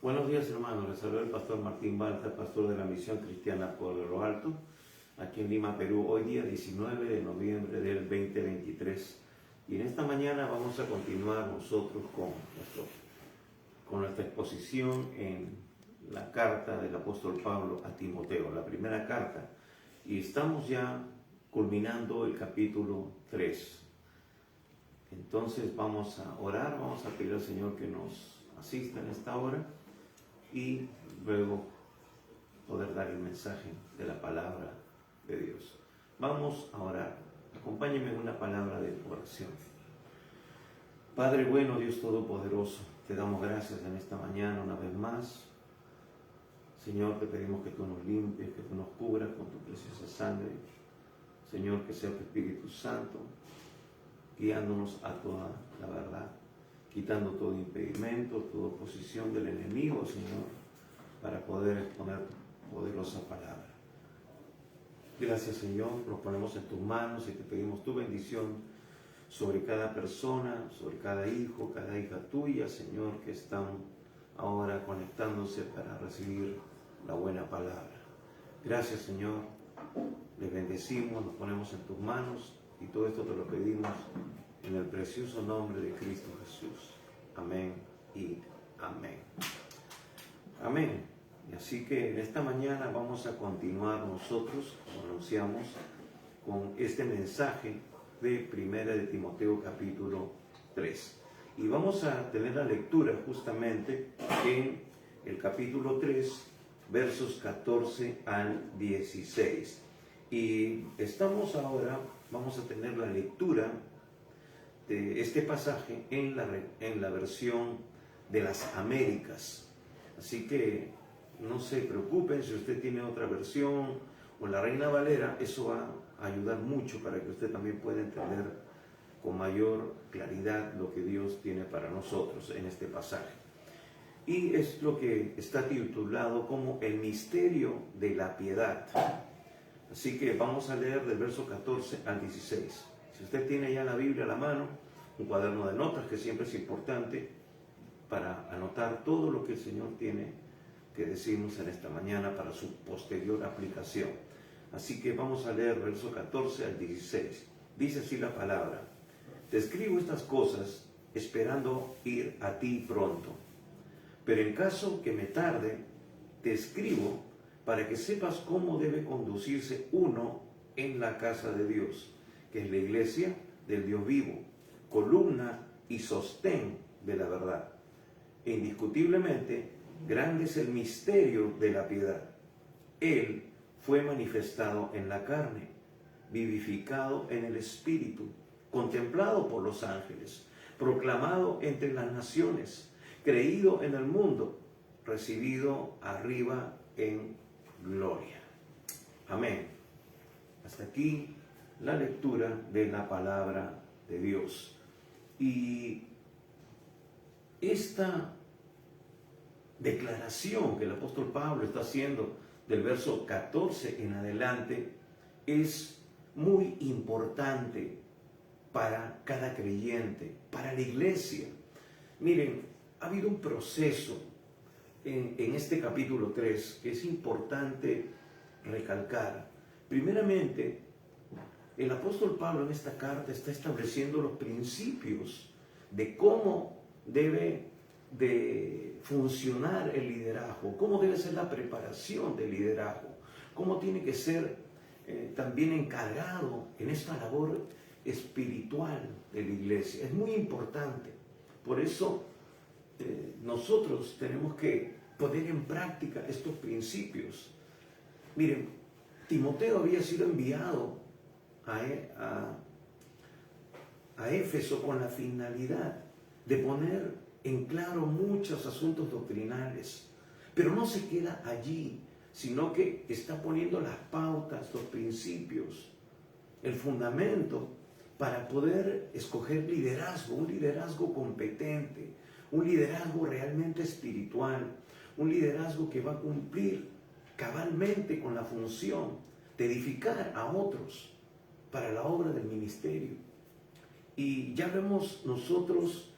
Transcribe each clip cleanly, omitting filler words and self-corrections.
Buenos días, hermanos. Les saluda el pastor Martín Balta, pastor de la Misión Cristiana por lo Alto, aquí en Lima, Perú, hoy día 19 de noviembre del 2023. Y en esta mañana vamos a continuar nosotros con nuestra exposición en la carta del apóstol Pablo a Timoteo, la primera carta. Y estamos ya culminando el capítulo 3. Entonces vamos a orar, vamos a pedir al Señor que nos asista en esta hora y luego poder dar el mensaje de la palabra de Dios. Vamos a orar. Acompáñenme en una palabra de oración. Padre bueno, Dios Todopoderoso, te damos gracias en esta mañana una vez más. Señor, te pedimos que tú nos limpies, que tú nos cubras con tu preciosa sangre. Señor, que sea tu Espíritu Santo guiándonos a toda la verdad, quitando todo impedimento, toda oposición del enemigo, Señor, para poder exponer tu poderosa palabra. Gracias, Señor, los ponemos en tus manos y te pedimos tu bendición sobre cada persona, sobre cada hijo, cada hija tuya, Señor, que están ahora conectándose para recibir la buena palabra. Gracias, Señor, les bendecimos, nos ponemos en tus manos y todo esto te lo pedimos en el precioso nombre de Cristo Jesús. Amén y amén. Amén. Y así que en esta mañana vamos a continuar nosotros, como anunciamos, con este mensaje de Primera de Timoteo capítulo 3. Y vamos a tener la lectura justamente en el capítulo 3, versos 14 al 16. Y vamos a tener la lectura de este pasaje en la versión de las Américas. Así que no se preocupen si usted tiene otra versión o la Reina Valera, eso va a ayudar mucho para que usted también pueda entender con mayor claridad lo que Dios tiene para nosotros en este pasaje. Y es lo que está titulado como el misterio de la piedad. Así que vamos a leer del verso 14 al 16. Si usted tiene ya la Biblia a la mano, un cuaderno de notas que siempre es importante para anotar todo lo que el Señor tiene que decirnos en esta mañana para su posterior aplicación. Así que vamos a leer verso 14 al 16. Dice así la palabra: te escribo estas cosas esperando ir a ti pronto. Pero en caso que me tarde, te escribo para que sepas cómo debe conducirse uno en la casa de Dios, que es la iglesia del Dios vivo, columna y sostén de la verdad. E indiscutiblemente, grande es el misterio de la piedad. Él fue manifestado en la carne, vivificado en el Espíritu, contemplado por los ángeles, proclamado entre las naciones, creído en el mundo, recibido arriba en gloria. Amén. Hasta aquí la lectura de la palabra de Dios. Y esta declaración que el apóstol Pablo está haciendo del verso 14 en adelante es muy importante para cada creyente, para la iglesia. Miren, ha habido un proceso en este capítulo 3 que es importante recalcar. Primeramente, el apóstol Pablo en esta carta está estableciendo los principios de cómo debe de funcionar el liderazgo, cómo debe ser la preparación del liderazgo, cómo tiene que ser también encargado en esta labor espiritual de la iglesia. Es muy importante. Por eso nosotros tenemos que poner en práctica estos principios. Miren, Timoteo había sido enviado a Éfeso con la finalidad de poner en claro muchos asuntos doctrinales, pero no se queda allí, sino que está poniendo las pautas, los principios, el fundamento para poder escoger liderazgo, un liderazgo competente, un liderazgo realmente espiritual, un liderazgo que va a cumplir cabalmente con la función de edificar a otros para la obra del ministerio. Y ya vemos nosotros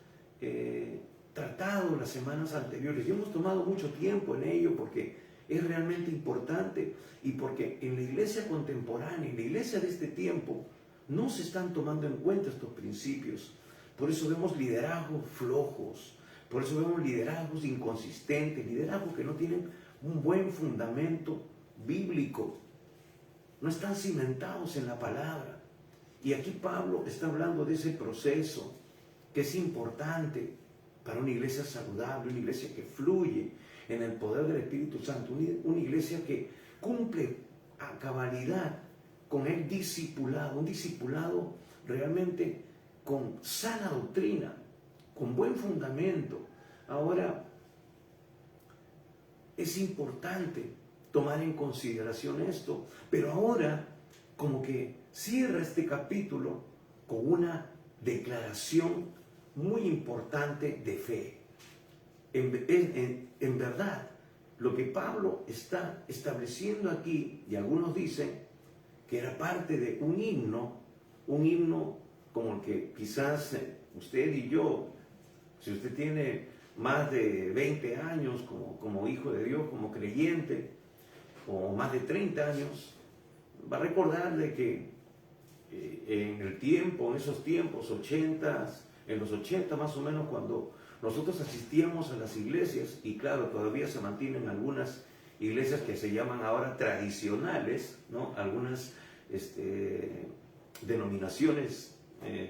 tratado las semanas anteriores y hemos tomado mucho tiempo en ello porque es realmente importante y porque en la iglesia contemporánea, en la iglesia de este tiempo, no se están tomando en cuenta estos principios. Por eso vemos liderazgos flojos, por eso vemos liderazgos inconsistentes, liderazgos que no tienen un buen fundamento bíblico, no están cimentados en la palabra. Y aquí Pablo está hablando de ese proceso que es importante para una iglesia saludable, una iglesia que fluye en el poder del Espíritu Santo, una iglesia que cumple a cabalidad con el discipulado, un discipulado realmente con sana doctrina, con buen fundamento. Ahora, es importante tomar en consideración esto, pero ahora como que cierra este capítulo con una declaración muy importante de fe. En verdad, lo que Pablo está estableciendo aquí, y algunos dicen que era parte de un himno como el que quizás usted y yo, si usted tiene más de 20 años como hijo de Dios, como creyente, o más de 30 años, va a recordar de que en esos tiempos, en los 80 más o menos, cuando nosotros asistíamos a las iglesias, y claro, todavía se mantienen algunas iglesias que se llaman ahora tradicionales, ¿no? Algunas denominaciones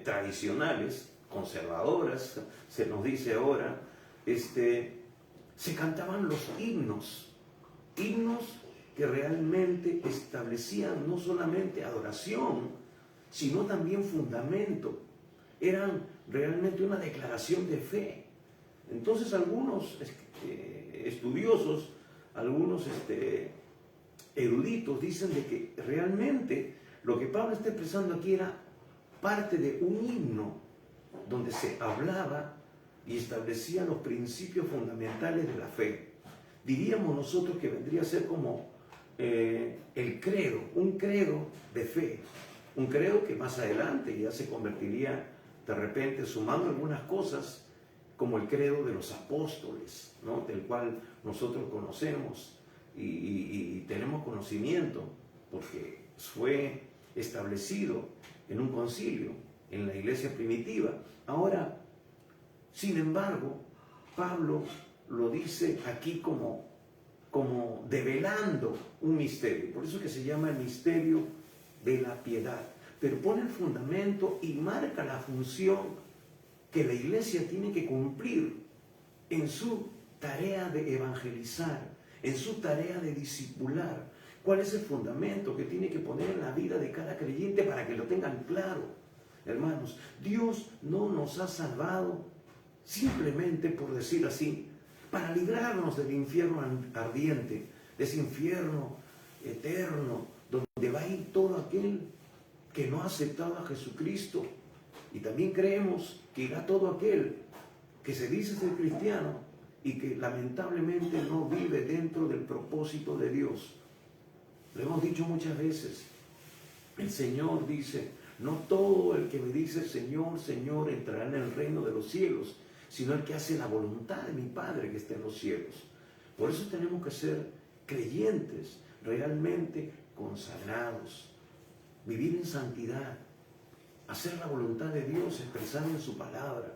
tradicionales, conservadoras, se nos dice ahora, se cantaban los himnos que realmente establecían no solamente adoración, sino también fundamento. Eran realmente una declaración de fe. Entonces algunos estudiosos, algunos eruditos dicen de que realmente lo que Pablo está expresando aquí era parte de un himno donde se hablaba y establecía los principios fundamentales de la fe. Diríamos nosotros que vendría a ser como el credo, un credo de fe, un credo que más adelante ya se convertiría de repente, sumando algunas cosas, como el credo de los apóstoles, ¿no? Del cual nosotros conocemos y tenemos conocimiento, porque fue establecido en un concilio, en la iglesia primitiva. Ahora, sin embargo, Pablo lo dice aquí como develando un misterio. Por eso es que se llama el misterio de la piedad. Pero pone el fundamento y marca la función que la iglesia tiene que cumplir en su tarea de evangelizar, en su tarea de discipular. ¿Cuál es el fundamento que tiene que poner en la vida de cada creyente para que lo tengan claro? Hermanos, Dios no nos ha salvado simplemente, por decir así, para librarnos del infierno ardiente, de ese infierno eterno, donde va a ir todo aquel que no ha aceptado a Jesucristo. Y también creemos que irá todo aquel que se dice ser cristiano y que lamentablemente no vive dentro del propósito de Dios. Lo hemos dicho muchas veces. El Señor dice, no todo el que me dice Señor, Señor entrará en el reino de los cielos, sino el que hace la voluntad de mi Padre que está en los cielos. Por eso tenemos que ser creyentes, realmente consagrados, vivir en santidad, hacer la voluntad de Dios expresada en su palabra.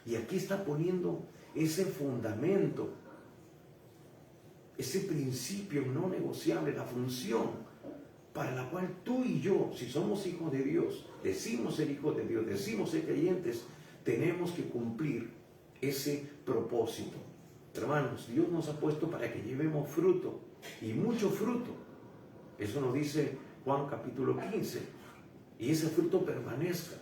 Y aquí está poniendo ese fundamento, ese principio no negociable, la función para la cual tú y yo, si somos hijos de Dios, decimos ser hijos de Dios, decimos ser creyentes, tenemos que cumplir ese propósito. Hermanos, Dios nos ha puesto para que llevemos fruto, y mucho fruto. Eso nos dice Juan capítulo 15. Y ese fruto permanezca.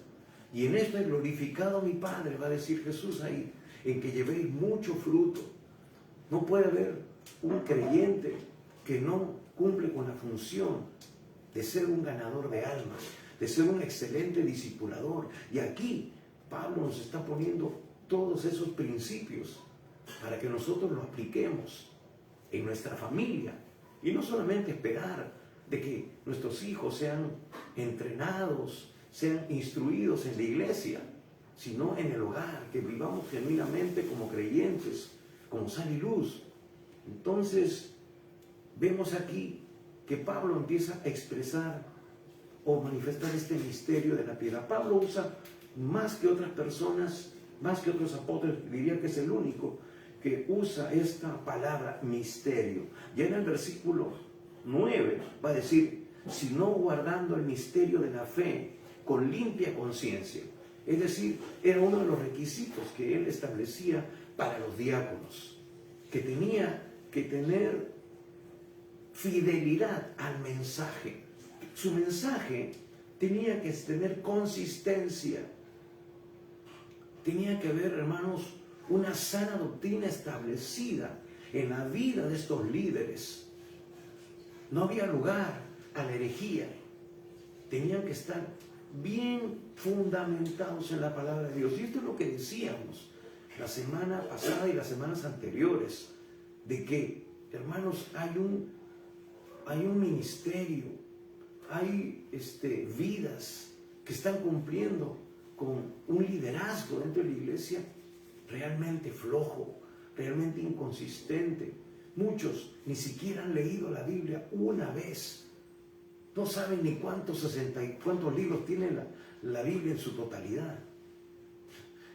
Y en esto he glorificado a mi Padre, va a decir Jesús ahí, en que llevéis mucho fruto. No puede haber un creyente que no cumple con la función de ser un ganador de almas, de ser un excelente discipulador. Y aquí Pablo nos está poniendo todos esos principios para que nosotros los apliquemos en nuestra familia. Y no solamente esperar de que nuestros hijos sean entrenados, sean instruidos en la iglesia, sino en el hogar, que vivamos genuinamente como creyentes, como sal y luz. Entonces, vemos aquí que Pablo empieza a expresar o manifestar este misterio de la piedad. Pablo usa más que otras personas, más que otros apóstoles, diría que es el único que usa esta palabra misterio. Ya en el versículo 9 va a decir, sino guardando el misterio de la fe con limpia conciencia. Es decir, era uno de los requisitos que él establecía para los diáconos, que tenía que tener fidelidad al mensaje. Su mensaje tenía que tener consistencia. Tenía que haber, hermanos, una sana doctrina establecida en la vida de estos líderes. No había lugar a la herejía. Tenían que estar bien fundamentados en la palabra de Dios. Y esto es lo que decíamos la semana pasada y las semanas anteriores, de que, hermanos, hay un ministerio, hay vidas que están cumpliendo con un liderazgo dentro de la iglesia realmente flojo, realmente inconsistente. Muchos ni siquiera han leído la Biblia una vez. No saben ni cuántos libros tiene la Biblia en su totalidad.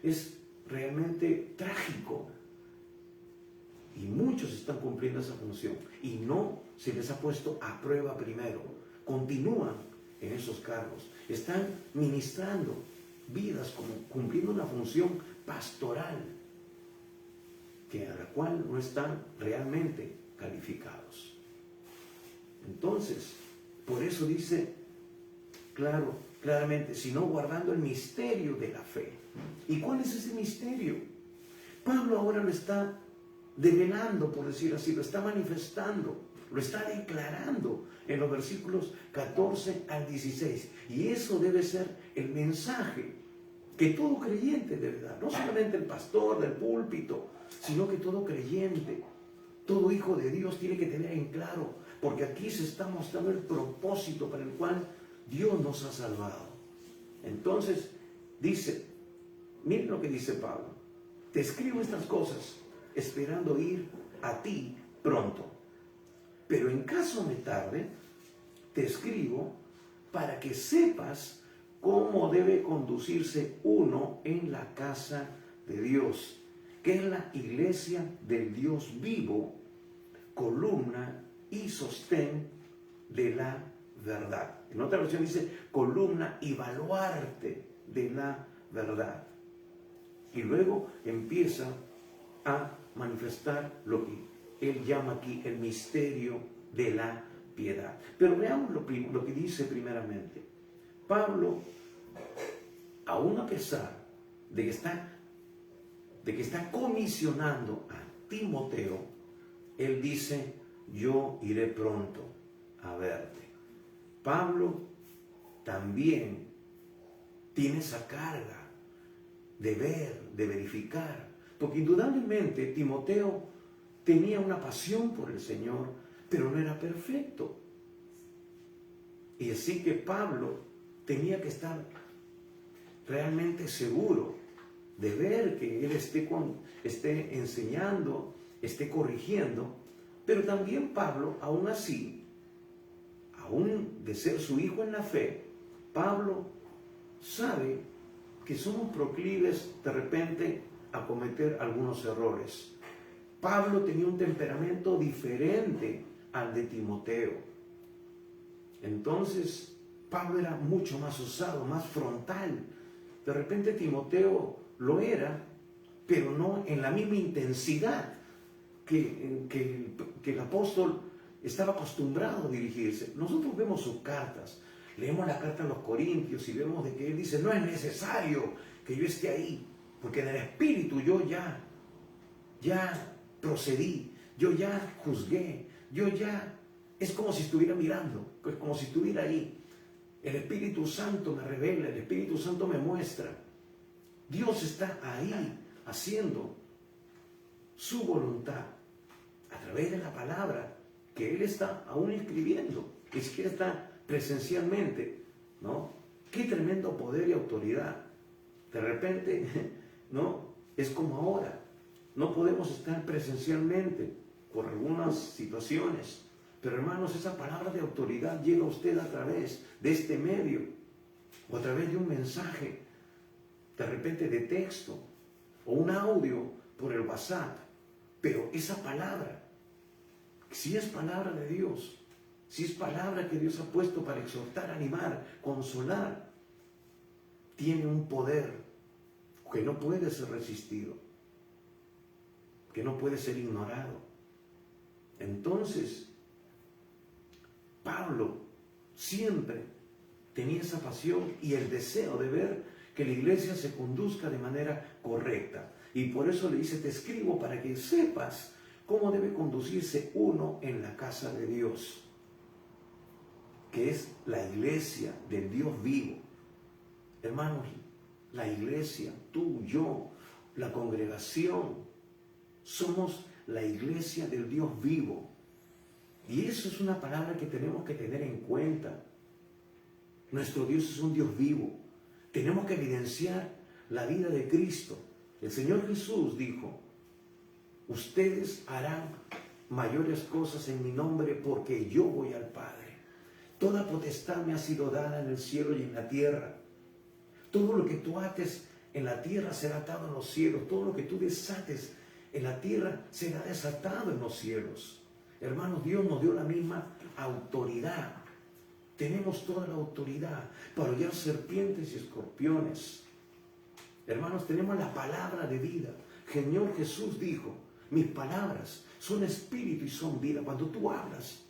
Es realmente trágico. Y muchos están cumpliendo esa función y no se les ha puesto a prueba primero. Continúan en esos cargos. Están ministrando vidas, como cumpliendo una función pastoral a la cual no están realmente calificados. Entonces, por eso dice claramente, sino guardando el misterio de la fe. ¿Y cuál es ese misterio? Pablo ahora lo está develando, por decir así, lo está manifestando, lo está declarando en los versículos 14 al 16. Y eso debe ser el mensaje que todo creyente debe dar, no solamente el pastor del púlpito, sino que todo creyente, todo hijo de Dios tiene que tener en claro, porque aquí se está mostrando el propósito para el cual Dios nos ha salvado. Entonces, dice, miren lo que dice Pablo: te escribo estas cosas esperando ir a ti pronto, pero en caso me tarde, te escribo para que sepas cómo debe conducirse uno en la casa de Dios, que es la iglesia del Dios vivo, columna y sostén de la verdad. En otra versión dice columna y baluarte de la verdad. Y luego empieza a manifestar lo que él llama aquí el misterio de la piedad. Pero veamos lo que dice primeramente. Pablo, aún a pesar de que está comisionando a Timoteo, él dice, yo iré pronto a verte. Pablo también tiene esa carga de ver, de verificar, porque indudablemente Timoteo tenía una pasión por el Señor, pero no era perfecto. Y así que Pablo tenía que estar realmente seguro de ver que él esté enseñando, esté corrigiendo, pero también Pablo, aún así, aún de ser su hijo en la fe, Pablo sabe que somos proclives de repente a cometer algunos errores. Pablo tenía un temperamento diferente al de Timoteo. Entonces, Pablo era mucho más osado, más frontal. De repente Timoteo lo era, pero no en la misma intensidad que el apóstol estaba acostumbrado a dirigirse. Nosotros vemos sus cartas, leemos la carta a los Corintios y vemos de que él dice, no es necesario que yo esté ahí, porque en el Espíritu yo ya procedí, yo ya juzgué, es como si estuviera mirando, es como si estuviera ahí. El Espíritu Santo me revela, el Espíritu Santo me muestra. Dios está ahí haciendo su voluntad a través de la palabra que Él está aún escribiendo, ni siquiera está presencialmente, ¿no? Qué tremendo poder y autoridad. De repente, ¿no? Es como ahora. No podemos estar presencialmente por algunas situaciones. Pero hermanos, esa palabra de autoridad llega a usted a través de este medio o a través de un mensaje, de repente de texto o un audio por el WhatsApp. Pero esa palabra, si es palabra de Dios, si es palabra que Dios ha puesto para exhortar, animar, consolar, tiene un poder que no puede ser resistido, que no puede ser ignorado. Entonces, Pablo siempre tenía esa pasión y el deseo de ver que la iglesia se conduzca de manera correcta. Y por eso le dice, te escribo para que sepas cómo debe conducirse uno en la casa de Dios, que es la iglesia del Dios vivo. Hermanos, la iglesia, tú, yo, la congregación, somos la iglesia del Dios vivo. Y eso es una palabra que tenemos que tener en cuenta. Nuestro Dios es un Dios vivo. Tenemos que evidenciar la vida de Cristo. El Señor Jesús dijo, ustedes harán mayores cosas en mi nombre porque yo voy al Padre. Toda potestad me ha sido dada en el cielo y en la tierra. Todo lo que tú ates en la tierra será atado en los cielos. Todo lo que tú desates en la tierra será desatado en los cielos. Hermanos, Dios nos dio la misma autoridad. Tenemos toda la autoridad para hollar serpientes y escorpiones. Hermanos, tenemos la palabra de vida. El Señor Jesús dijo, mis palabras son espíritu y son vida. Cuando tú hablas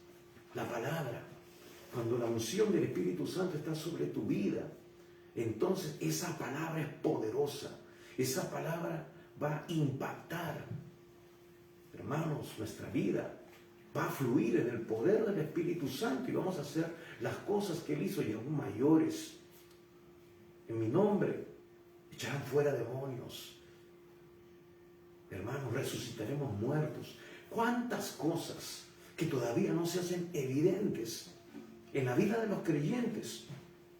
la palabra, cuando la unción del Espíritu Santo está sobre tu vida, entonces esa palabra es poderosa. Esa palabra va a impactar, hermanos, nuestra vida. Va a fluir en el poder del Espíritu Santo y vamos a hacer las cosas que Él hizo y aún mayores. En mi nombre echarán fuera demonios. Hermanos, resucitaremos muertos. ¿Cuántas cosas que todavía no se hacen evidentes en la vida de los creyentes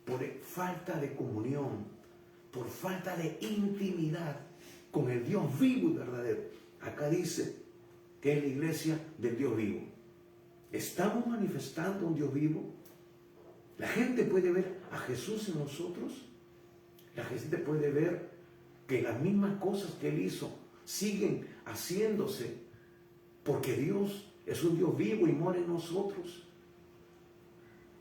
por falta de comunión, por falta de intimidad con el Dios vivo y verdadero? Acá dice que es la iglesia del Dios vivo. ¿Estamos manifestando un Dios vivo? La gente puede ver a Jesús en nosotros. La gente puede ver que las mismas cosas que Él hizo siguen haciéndose porque Dios es un Dios vivo y mora en nosotros.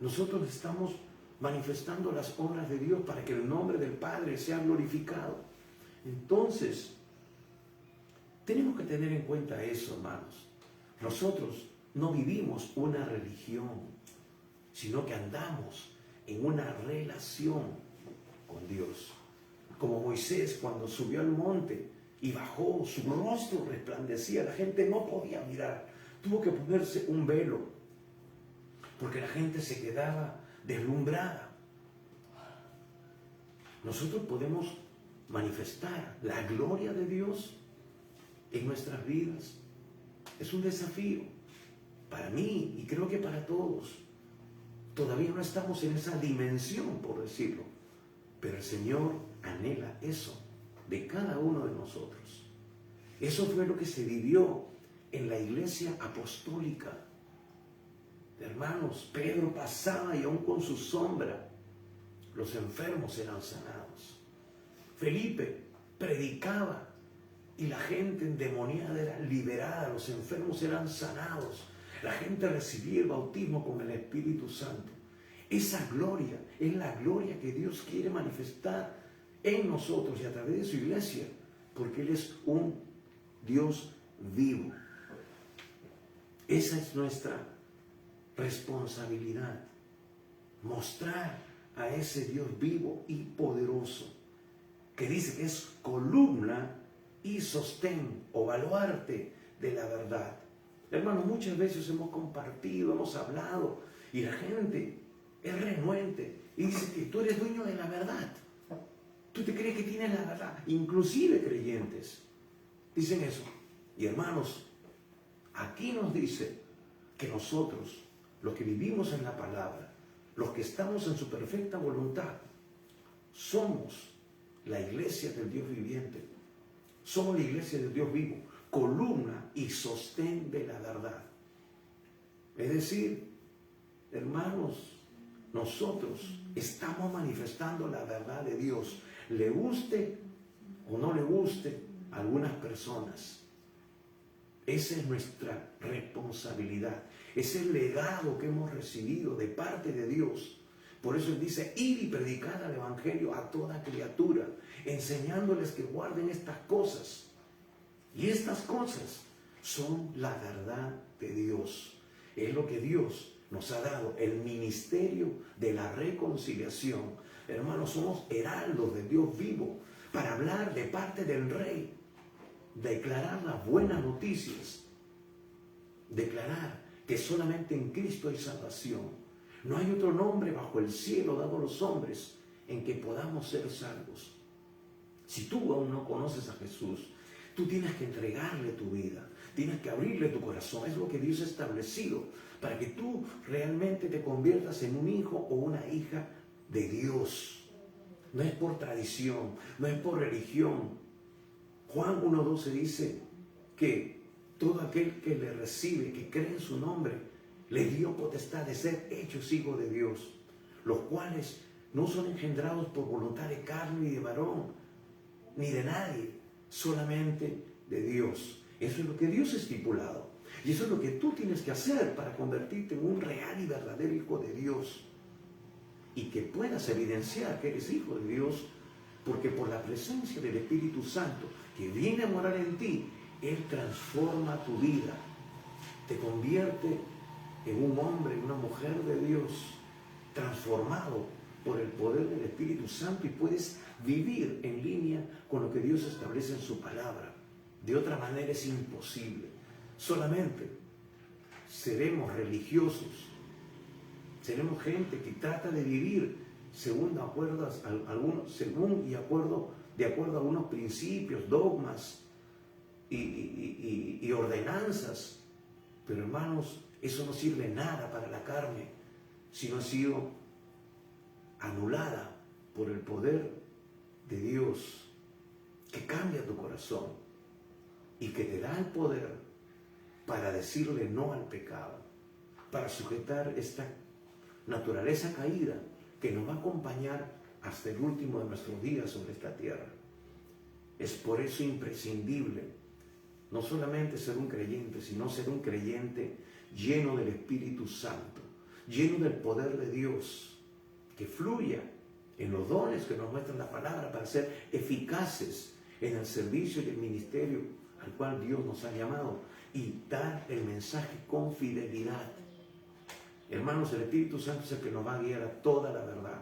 Nosotros estamos manifestando las obras de Dios para que el nombre del Padre sea glorificado. Entonces, tenemos que tener en cuenta eso, hermanos. Nosotros no vivimos una religión, sino que andamos en una relación con Dios. Como Moisés cuando subió al monte y bajó, su rostro resplandecía, la gente no podía mirar. Tuvo que ponerse un velo, porque la gente se quedaba deslumbrada. Nosotros podemos manifestar la gloria de Dios en nuestras vidas. Es un desafío para mí y creo que para todos. Todavía no estamos en esa dimensión, por decirlo, pero el Señor anhela eso de cada uno de nosotros. Eso fue lo que se vivió en la iglesia apostólica. Hermanos, Pedro pasaba y aún con su sombra los enfermos eran sanados. Felipe predicaba y la gente endemoniada era liberada, los enfermos eran sanados, la gente recibía el bautismo con el Espíritu Santo. Esa gloria es la gloria que Dios quiere manifestar en nosotros y a través de su iglesia, porque Él es un Dios vivo. Esa es nuestra responsabilidad, mostrar a ese Dios vivo y poderoso, que dice que es columna y sostén o baluarte de la verdad. Hermanos, muchas veces hemos compartido, hemos hablado y la gente es renuente y dice que tú eres dueño de la verdad. Tú te crees que tienes la verdad. Inclusive creyentes dicen eso. Y hermanos, aquí nos dice que nosotros, los que vivimos en la palabra, los que estamos en su perfecta voluntad, somos la iglesia del Dios viviente. Somos la iglesia del Dios vivo, columna y sostén de la verdad. Es decir, hermanos, nosotros estamos manifestando la verdad de Dios, le guste o no le guste a algunas personas. Esa es nuestra responsabilidad, es el legado que hemos recibido de parte de Dios. Por eso Él dice, ir y predicar el Evangelio a toda criatura, enseñándoles que guarden estas cosas. Y estas cosas son la verdad de Dios. Es lo que Dios nos ha dado, el ministerio de la reconciliación. Hermanos, somos heraldos de Dios vivo para hablar de parte del Rey, declarar las buenas noticias, declarar que solamente en Cristo hay salvación. No hay otro nombre bajo el cielo dado a los hombres en que podamos ser salvos. Si tú aún no conoces a Jesús, tú tienes que entregarle tu vida, tienes que abrirle tu corazón. Es lo que Dios ha establecido para que tú realmente te conviertas en un hijo o una hija de Dios. No es por tradición, no es por religión. Juan 1:12 dice que todo aquel que le recibe, que cree en su nombre, le dio potestad de ser hechos hijos de Dios, los cuales no son engendrados por voluntad de carne ni de varón, ni de nadie, solamente de Dios. Eso es lo que Dios ha estipulado. Y eso es lo que tú tienes que hacer para convertirte en un real y verdadero hijo de Dios. Y que puedas evidenciar que eres hijo de Dios, porque por la presencia del Espíritu Santo que viene a morar en ti, Él transforma tu vida, te convierte en un hombre, en una mujer de Dios, transformado por el poder del Espíritu Santo, y puedes vivir en línea con lo que Dios establece en su palabra. De otra manera es imposible. Solamente seremos religiosos, seremos gente que trata de vivir de acuerdo a algunos principios, dogmas y ordenanzas. Pero hermanos, eso no sirve nada para la carne, si no ha sido anulada por el poder de Dios, que cambia tu corazón y que te da el poder para decirle no al pecado, para sujetar esta naturaleza caída que nos va a acompañar hasta el último de nuestros días sobre esta tierra. Es por eso imprescindible no solamente ser un creyente, sino ser un creyente lleno del Espíritu Santo, lleno del poder de Dios, que fluya en los dones que nos muestran la palabra para ser eficaces en el servicio y el ministerio al cual Dios nos ha llamado, y dar el mensaje con fidelidad. Hermanos, el Espíritu Santo es el que nos va a guiar a toda la verdad.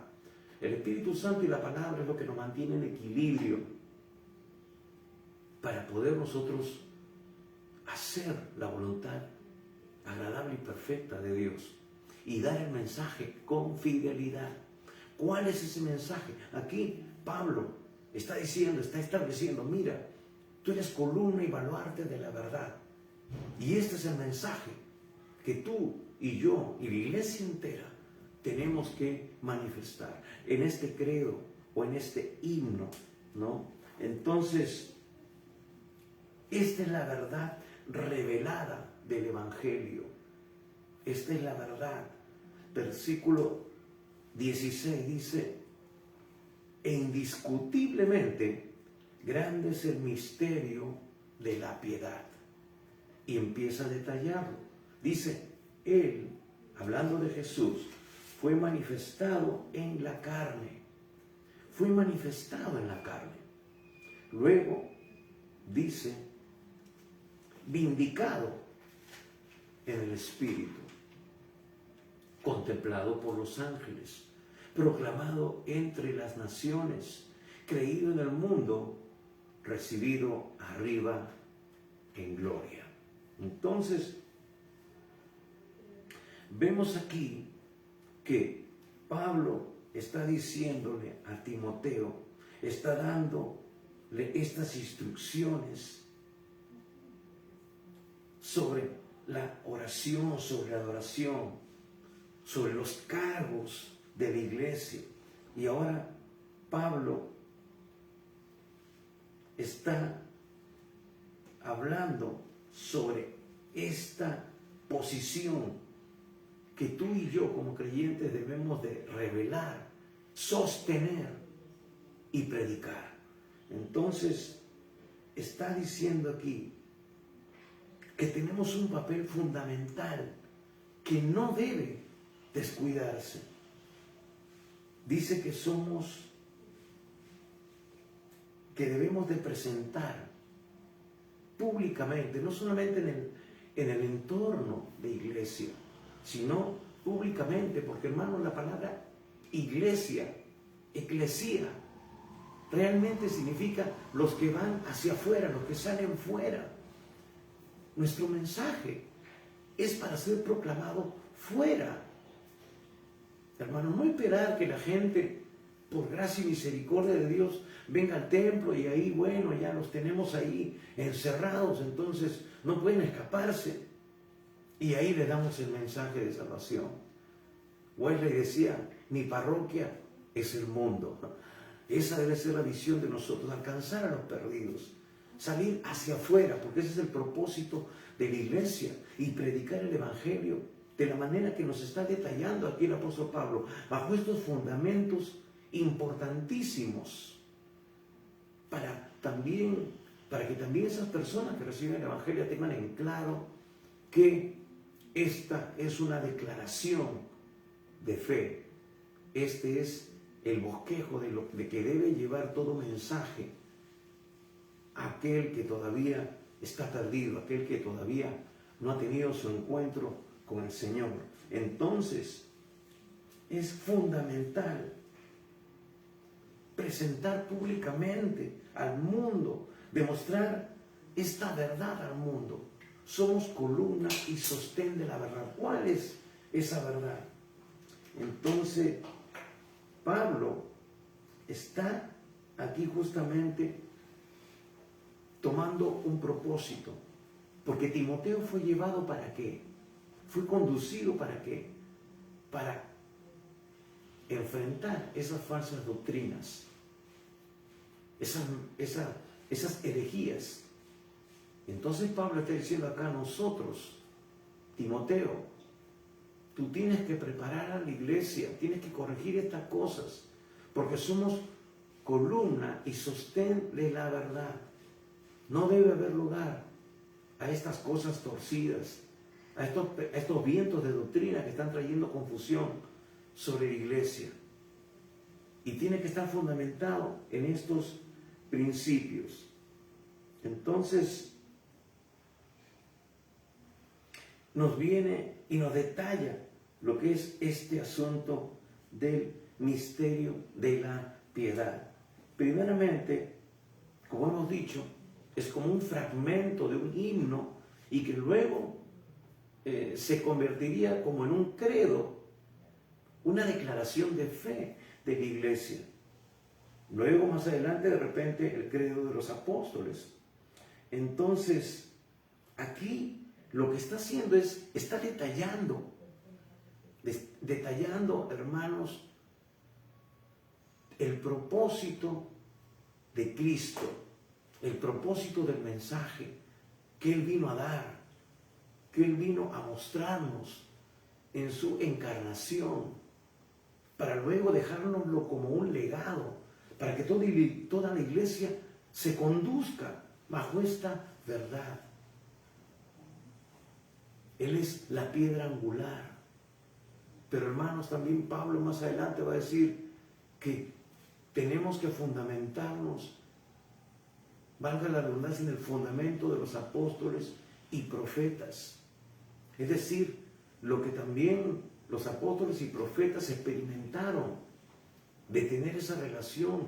El Espíritu Santo y la palabra es lo que nos mantiene en equilibrio para poder nosotros hacer la voluntad agradable y perfecta de Dios y dar el mensaje con fidelidad. ¿Cuál es ese mensaje? Aquí Pablo está diciendo, está estableciendo, mira, tú eres columna y baluarte de la verdad. Y este es el mensaje que tú y yo y la iglesia entera tenemos que manifestar en este credo o en este himno, ¿no? Entonces, esta es la verdad revelada del Evangelio. Esta es la verdad. Versículo 16 dice, e indiscutiblemente grande es el misterio de la piedad. Y empieza a detallarlo. Dice, Él, hablando de Jesús, fue manifestado en la carne. Fue manifestado en la carne. Luego dice, vindicado en el Espíritu, contemplado por los ángeles, proclamado entre las naciones, creído en el mundo, recibido arriba en gloria. Entonces, vemos aquí que Pablo está diciéndole a Timoteo, está dándole estas instrucciones sobre la oración, sobre la adoración, sobre los cargos de la iglesia. Y ahora Pablo, está hablando sobre esta posición que tú y yo como creyentes debemos de revelar, sostener y predicar. Entonces, está diciendo aquí que tenemos un papel fundamental que no debe descuidarse. Dice que debemos de presentar públicamente, no solamente en el entorno de iglesia, sino públicamente, porque hermanos, la palabra iglesia, eclesía, realmente significa los que van hacia afuera, los que salen fuera. Nuestro mensaje es para ser proclamado fuera. Hermano, no esperar que la gente, por gracia y misericordia de Dios, venga al templo y ahí, bueno, ya los tenemos ahí encerrados, entonces no pueden escaparse. Y ahí le damos el mensaje de salvación. Wesley decía, mi parroquia es el mundo. Esa debe ser la visión de nosotros, alcanzar a los perdidos, salir hacia afuera, porque ese es el propósito de la iglesia, y predicar el evangelio de la manera que nos está detallando aquí el apóstol Pablo, bajo estos fundamentos importantísimos, para que también esas personas que reciben el evangelio tengan en claro que esta es una declaración de fe. Este es el bosquejo de que debe llevar todo mensaje a aquel que todavía está perdido, aquel que todavía no ha tenido su encuentro con el Señor. Entonces, es fundamental presentar públicamente al mundo, demostrar esta verdad al mundo. Somos columna y sostén de la verdad. ¿Cuál es esa verdad? Entonces, Pablo está aquí justamente tomando un propósito, porque Timoteo fue llevado ¿para qué? Fue conducido ¿para qué? Para enfrentar esas falsas doctrinas, esas herejías. Entonces Pablo está diciendo acá a nosotros, Timoteo, tú tienes que preparar a la iglesia, tienes que corregir estas cosas, porque somos columna y sostén de la verdad. No debe haber lugar a estas cosas torcidas, a estos vientos de doctrina que están trayendo confusión sobre la iglesia. Y tiene que estar fundamentado en estos principios. Entonces, nos viene y nos detalla lo que es este asunto del misterio de la piedad. Primeramente, como hemos dicho, es como un fragmento de un himno y que luego se convertiría como en un credo, una declaración de fe de la iglesia. Luego, más adelante, de repente, el credo de los apóstoles. Entonces, aquí lo que está haciendo está detallando, hermanos, el propósito de Cristo, el propósito del mensaje que Él vino a dar, que Él vino a mostrarnos en su encarnación, para luego dejárnoslo como un legado, para que toda la iglesia se conduzca bajo esta verdad. Él es la piedra angular. Pero hermanos, también Pablo más adelante va a decir que tenemos que fundamentarnos, valga la redundancia, en el fundamento de los apóstoles y profetas. Es decir, lo que también los apóstoles y profetas experimentaron, de tener esa relación,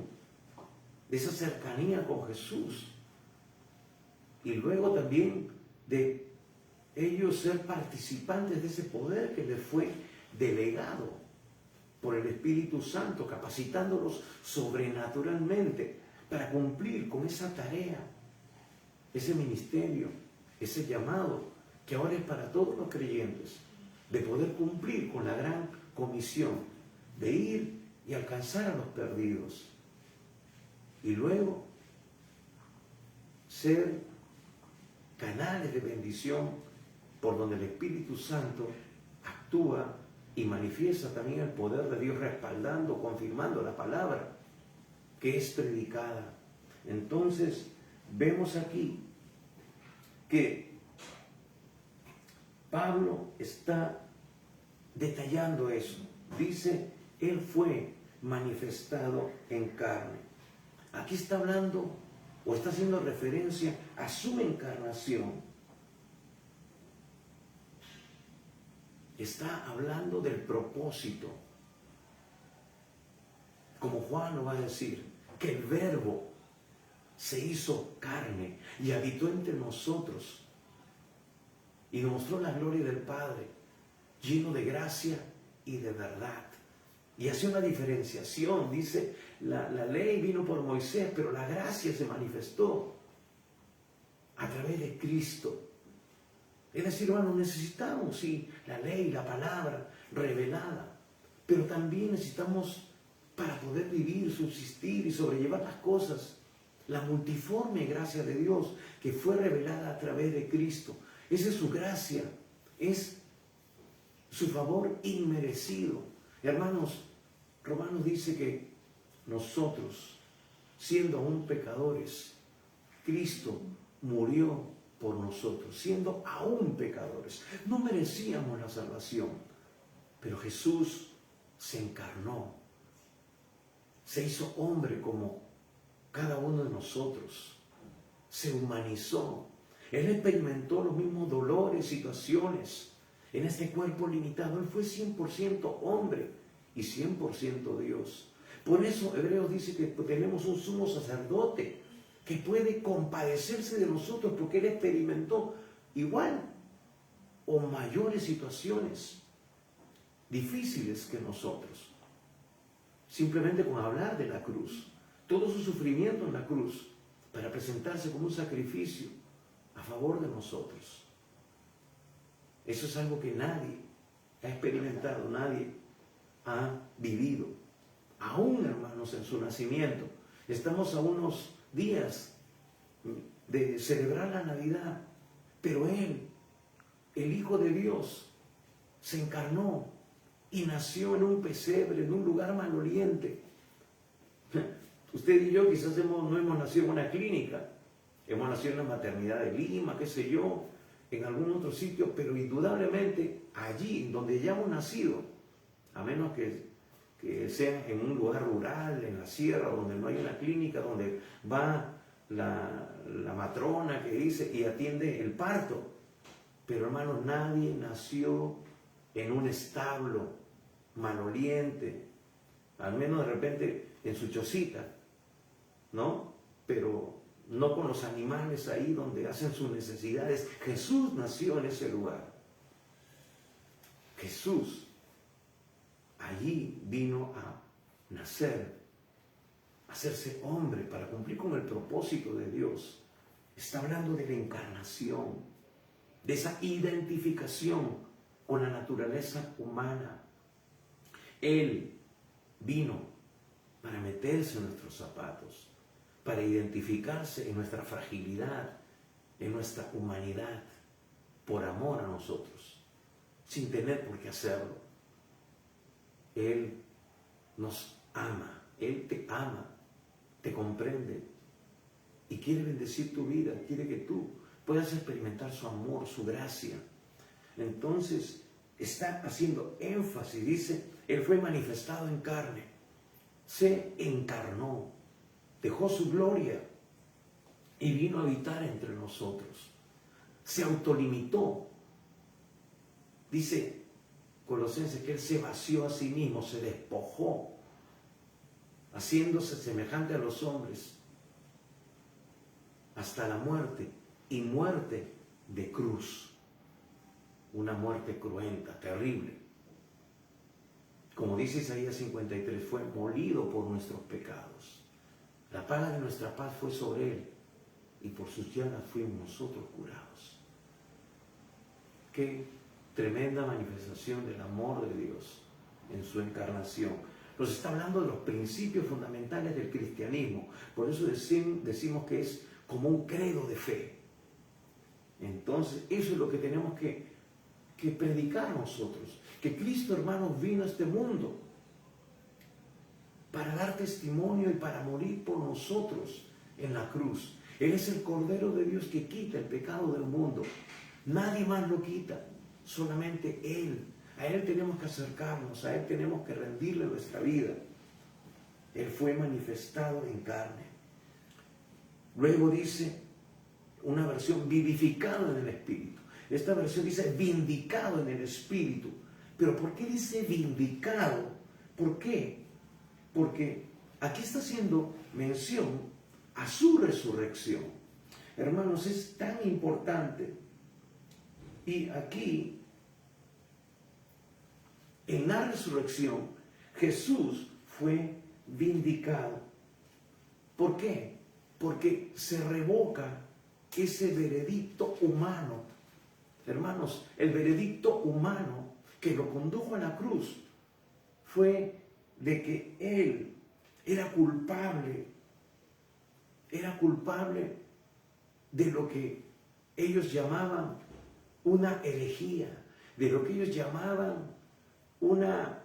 de esa cercanía con Jesús, y luego también de ellos ser participantes de ese poder que les fue delegado por el Espíritu Santo, capacitándolos sobrenaturalmente para cumplir con esa tarea, ese ministerio, ese llamado que ahora es para todos los creyentes, de poder cumplir con la gran comisión de ir y alcanzar a los perdidos. Y luego ser canales de bendición por donde el Espíritu Santo actúa y manifiesta también el poder de Dios, respaldando, confirmando la palabra que es predicada. Entonces, vemos aquí que Pablo está detallando eso. Dice, Él fue manifestado en carne. Aquí está hablando o está haciendo referencia a su encarnación. Está hablando del propósito. Como Juan lo va a decir, que el Verbo se hizo carne y habitó entre nosotros y nos mostró la gloria del Padre, lleno de gracia y de verdad. Y hace una diferenciación, dice, la ley vino por Moisés, pero la gracia se manifestó a través de Cristo. Es decir, hermanos, necesitamos, sí, la ley, la palabra revelada, pero también necesitamos, para poder vivir, subsistir y sobrellevar las cosas, la multiforme gracia de Dios que fue revelada a través de Cristo. Esa es su gracia, es su favor inmerecido. Hermanos, Romanos dice que nosotros, siendo aún pecadores, Cristo murió por nosotros, siendo aún pecadores. No merecíamos la salvación, pero Jesús se encarnó, se hizo hombre como cada uno de nosotros, se humanizó. Él experimentó los mismos dolores, situaciones en este cuerpo limitado. Él fue 100% hombre y 100% Dios. Por eso Hebreos dice que tenemos un sumo sacerdote que puede compadecerse de nosotros porque Él experimentó igual o mayores situaciones difíciles que nosotros. Simplemente con hablar de la cruz, todo su sufrimiento en la cruz, para presentarse como un sacrificio a favor de nosotros. Eso es algo que nadie ha experimentado, nadie ha vivido. Aún, hermanos, en su nacimiento, estamos a unos días de celebrar la Navidad, pero Él, el Hijo de Dios, se encarnó y nació en un pesebre, en un lugar maloliente. Usted y yo quizás no hemos nacido en una clínica, hemos nacido en la maternidad de Lima, qué sé yo, en algún otro sitio, pero indudablemente allí donde hayamos nacido, a menos que sea en un lugar rural, en la sierra, donde no hay una clínica, donde va la matrona que dice y atiende el parto. Pero hermanos, nadie nació en un establo maloliente, al menos de repente en su chocita, ¿no? Pero no con los animales ahí donde hacen sus necesidades. Jesús nació en ese lugar. Jesús allí vino a nacer, a hacerse hombre para cumplir con el propósito de Dios. Está hablando de la encarnación, de esa identificación con la naturaleza humana. Él vino para meterse en nuestros zapatos, para identificarse en nuestra fragilidad, en nuestra humanidad, por amor a nosotros, sin tener por qué hacerlo. Él nos ama, Él te ama, te comprende y quiere bendecir tu vida, quiere que tú puedas experimentar su amor, su gracia. Entonces está haciendo énfasis, dice, Él fue manifestado en carne, se encarnó, dejó su gloria y vino a habitar entre nosotros. Se autolimitó. Dice Colosenses que Él se vació a sí mismo, se despojó, haciéndose semejante a los hombres, hasta la muerte, y muerte de cruz. Una muerte cruenta, terrible. Como dice Isaías 53, fue molido por nuestros pecados. La paga de nuestra paz fue sobre Él, y por sus llagas fuimos nosotros curados. Qué tremenda manifestación del amor de Dios en su encarnación. Nos está hablando de los principios fundamentales del cristianismo. Por eso decimos que es como un credo de fe. Entonces, eso es lo que tenemos que predicar nosotros. Que Cristo, hermanos, vino a este mundo para dar testimonio y para morir por nosotros en la cruz. Él es el Cordero de Dios que quita el pecado del mundo. Nadie más lo quita, solamente Él. A Él tenemos que acercarnos, a Él tenemos que rendirle nuestra vida. Él fue manifestado en carne. Luego dice una versión vivificado en el Espíritu. Esta versión dice vindicado en el Espíritu. Pero ¿por qué dice vindicado? ¿Por qué? Porque aquí está haciendo mención a su resurrección. Hermanos, es tan importante. Y aquí, en la resurrección, Jesús fue vindicado. ¿Por qué? Porque se revoca ese veredicto humano. Hermanos, el veredicto humano que lo condujo a la cruz fue de que Él era culpable de lo que ellos llamaban una herejía, de lo que ellos llamaban una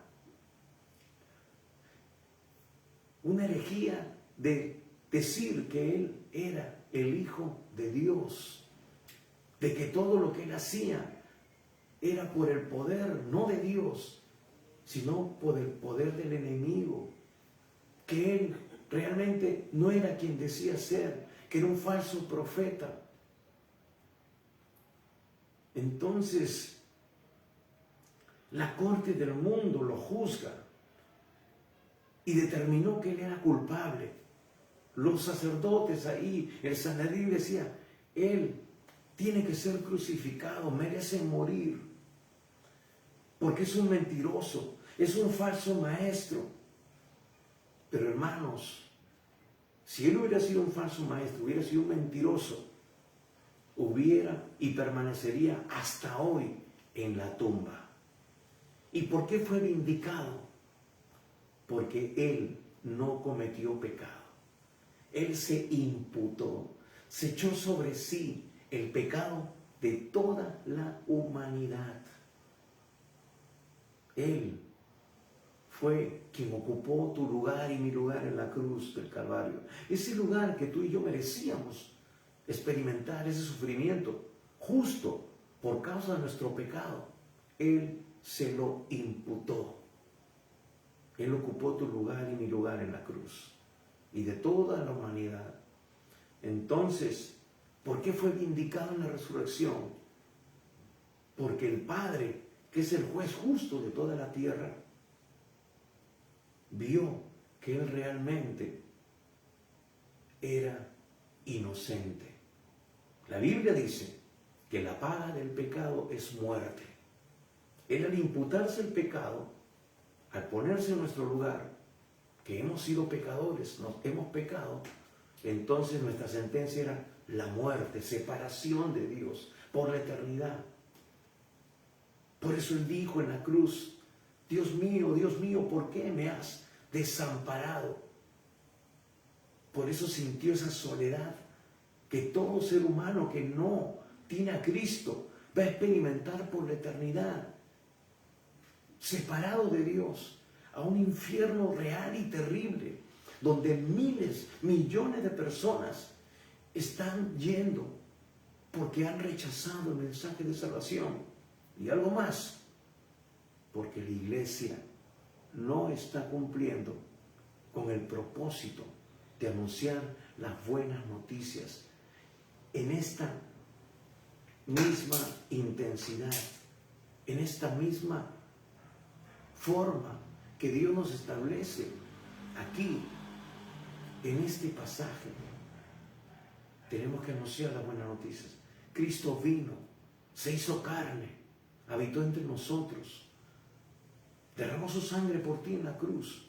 herejía de decir que Él era el Hijo de Dios, de que todo lo que Él hacía era por el poder, no de Dios, sino por el poder del enemigo, que Él realmente no era quien decía ser, que era un falso profeta. Entonces, la corte del mundo lo juzga y determinó que Él era culpable. Los sacerdotes ahí, el Sanedrín decía, Él tiene que ser crucificado, merece morir, porque es un mentiroso, es un falso maestro. Pero hermanos, si Él hubiera sido un falso maestro, hubiera sido un mentiroso, hubiera y permanecería hasta hoy en la tumba. ¿Y por qué fue vindicado? Porque Él no cometió pecado. Él se imputó, se echó sobre sí el pecado de toda la humanidad. Él fue quien ocupó tu lugar y mi lugar en la cruz del Calvario. Ese lugar que tú y yo merecíamos experimentar, ese sufrimiento justo por causa de nuestro pecado, Él se lo imputó. Él ocupó tu lugar y mi lugar en la cruz y de toda la humanidad. Entonces, ¿por qué fue vindicado en la resurrección? Porque el Padre, que es el juez justo de toda la tierra, vio que Él realmente era inocente. La Biblia dice que la paga del pecado es muerte. Él, al imputarse el pecado, al ponerse en nuestro lugar, que hemos sido pecadores, nos hemos pecado, entonces nuestra sentencia era la muerte, separación de Dios por la eternidad. Por eso Él dijo en la cruz, Dios mío, ¿por qué me has desamparado? Por eso sintió esa soledad que todo ser humano que no tiene a Cristo va a experimentar por la eternidad, separado de Dios, a un infierno real y terrible, donde miles, millones de personas están yendo porque han rechazado el mensaje de salvación. Y algo más, porque la iglesia no está cumpliendo con el propósito de anunciar las buenas noticias en esta misma intensidad, en esta misma forma que Dios nos establece aquí, en este pasaje. Tenemos que anunciar las buenas noticias. Cristo vino, se hizo carne, habitó entre nosotros, derramó su sangre por ti en la cruz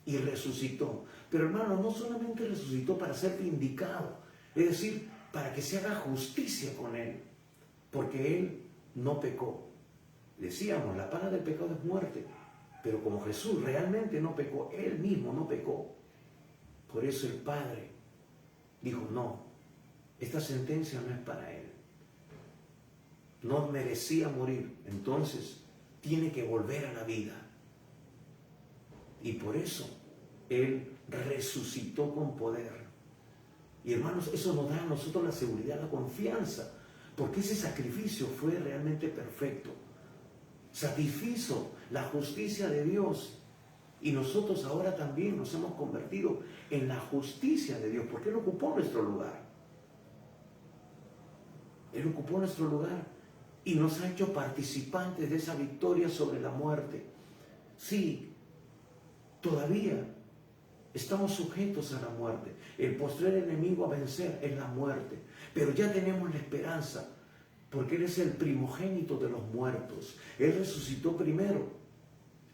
y resucitó. Pero hermano, no solamente resucitó para ser vindicado, es decir, para que se haga justicia con Él, porque Él no pecó. Decíamos, la paga del pecado es muerte, pero como Jesús realmente no pecó, Él mismo no pecó. Por eso el Padre dijo, no, esta sentencia no es para él. No merecía morir, entonces tiene que volver a la vida. Y por eso Él resucitó con poder. Y hermanos, eso nos da a nosotros la seguridad, la confianza, porque ese sacrificio fue realmente perfecto. Satisfizo la justicia de Dios. Y nosotros ahora también nos hemos convertido en la justicia de Dios, porque Él ocupó nuestro lugar. Él ocupó nuestro lugar y nos ha hecho participantes de esa victoria sobre la muerte. Sí, todavía estamos sujetos a la muerte. El postrer enemigo a vencer es la muerte. Pero ya tenemos la esperanza, porque Él es el primogénito de los muertos. Él resucitó primero,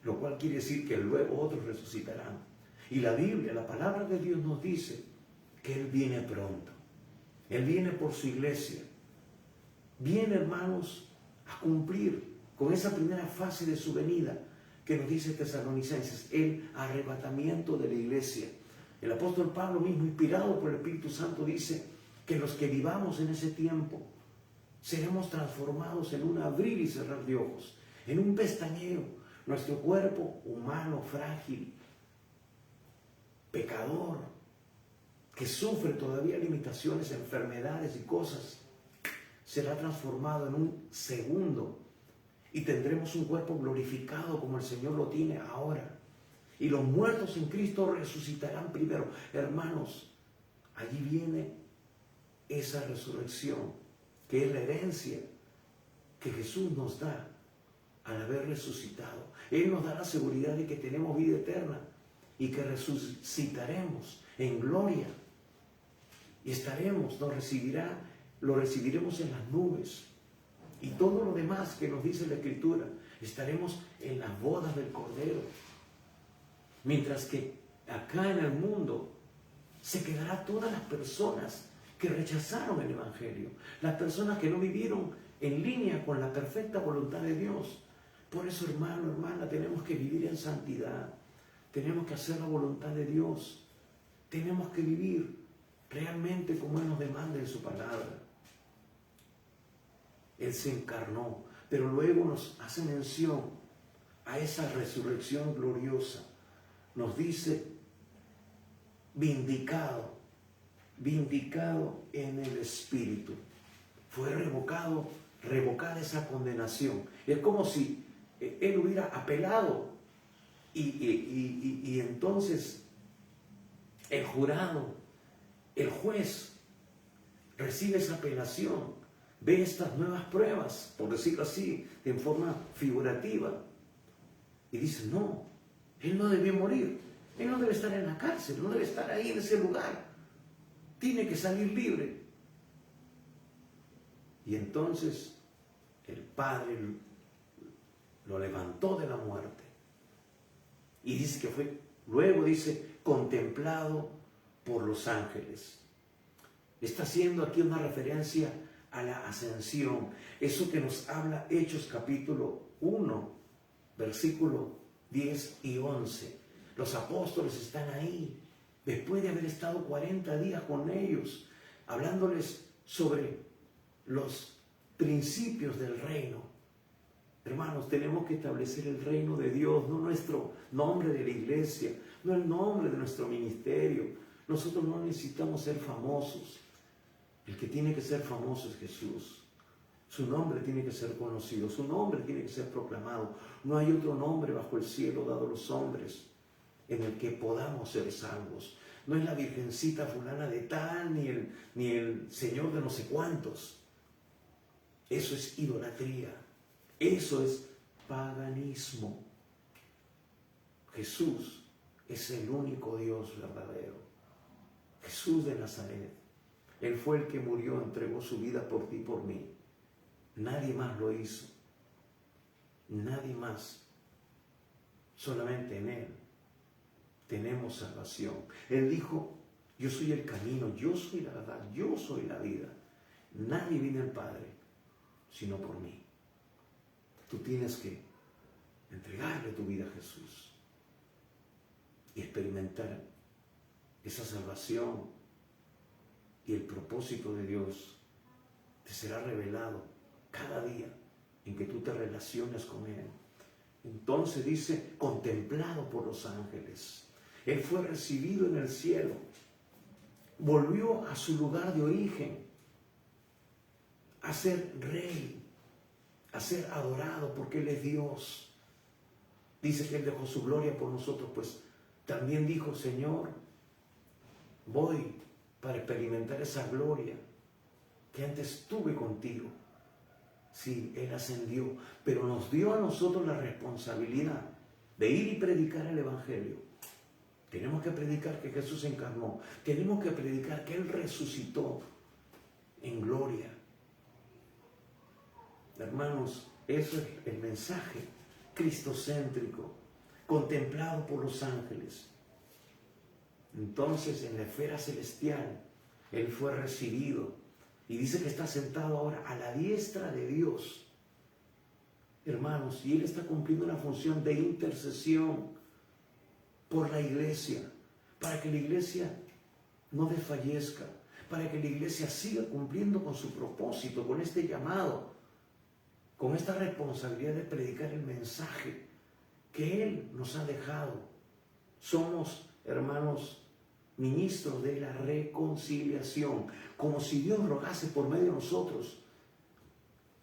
lo cual quiere decir que luego otros resucitarán. Y la Biblia, la palabra de Dios nos dice que Él viene pronto. Él viene por su iglesia. Viene, hermanos, a cumplir con esa primera fase de su venida que nos dice Tesalonicenses, el arrebatamiento de la iglesia. El apóstol Pablo mismo, inspirado por el Espíritu Santo, dice que los que vivamos en ese tiempo seremos transformados en un abrir y cerrar de ojos, en un pestañeo. Nuestro cuerpo humano, frágil, pecador, que sufre todavía limitaciones, enfermedades y cosas, será transformado en un segundo y tendremos un cuerpo glorificado como el Señor lo tiene ahora. Y los muertos en Cristo resucitarán primero. Hermanos, allí viene esa resurrección, que es la herencia que Jesús nos da al haber resucitado. Él nos da la seguridad de que tenemos vida eterna y que resucitaremos en gloria. Y estaremos, lo recibiremos en las nubes. Y todo lo demás que nos dice la Escritura, estaremos en las bodas del Cordero. Mientras que acá en el mundo se quedarán todas las personas que rechazaron el Evangelio, las personas que no vivieron en línea con la perfecta voluntad de Dios. Por eso, hermano, hermana, tenemos que vivir en santidad, tenemos que hacer la voluntad de Dios, tenemos que vivir realmente como Él nos demanda en su palabra. Él se encarnó, pero luego nos hace mención a esa resurrección gloriosa. Nos dice, vindicado en el Espíritu. Fue revocada esa condenación. Es como si Él hubiera apelado y entonces el jurado, el juez, recibe esa apelación, ve estas nuevas pruebas, por decirlo así, en forma figurativa, y dice, no, Él no debió morir, Él no debe estar en la cárcel, no debe estar ahí en ese lugar, tiene que salir libre. Y entonces el Padre lo levantó de la muerte, y dice que fue, luego dice, contemplado por los ángeles. Está haciendo aquí una referencia a la ascensión, eso que nos habla Hechos capítulo 1, versículo 10 y 11. Los apóstoles están ahí, después de haber estado 40 días con ellos, hablándoles sobre los principios del reino. Hermanos, tenemos que establecer el reino de Dios, no nuestro nombre de la iglesia, no el nombre de nuestro ministerio. Nosotros no necesitamos ser famosos. El que tiene que ser famoso es Jesús. Su nombre tiene que ser conocido, su nombre tiene que ser proclamado. No hay otro nombre bajo el cielo dado a los hombres en el que podamos ser salvos. No es la virgencita fulana de tal, ni el señor de no sé cuántos. Eso es idolatría. Eso es paganismo. Jesús es el único Dios verdadero. Jesús de Nazaret. Él fue el que murió, entregó su vida por ti y por mí. Nadie más lo hizo. Nadie más. Solamente en Él tenemos salvación. Él dijo, yo soy el camino, yo soy la verdad, yo soy la vida. Nadie viene al Padre sino por mí. Tú tienes que entregarle tu vida a Jesús y experimentar esa salvación Y el propósito de Dios te será revelado cada día en que tú te relaciones con Él. Entonces dice, contemplado por los ángeles. Él fue recibido en el cielo. Volvió a su lugar de origen, a ser rey, a ser adorado porque Él es Dios. Dice que Él dejó su gloria por nosotros, pues también dijo, Señor, voy para experimentar esa gloria que antes tuve contigo. Sí, Él ascendió, pero nos dio a nosotros la responsabilidad de ir y predicar el Evangelio. Tenemos que predicar que Jesús se encarnó. Tenemos que predicar que Él resucitó en gloria. Hermanos, eso es el mensaje cristocéntrico, contemplado por los ángeles. Entonces, en la esfera celestial, Él fue recibido. Y dice que está sentado ahora a la diestra de Dios. Hermanos, y Él está cumpliendo una función de intercesión por la iglesia, para que la iglesia no desfallezca, para que la iglesia siga cumpliendo con su propósito, con este llamado, con esta responsabilidad de predicar el mensaje que Él nos ha dejado. Somos, hermanos, ministros de la reconciliación, como si Dios rogase por medio de nosotros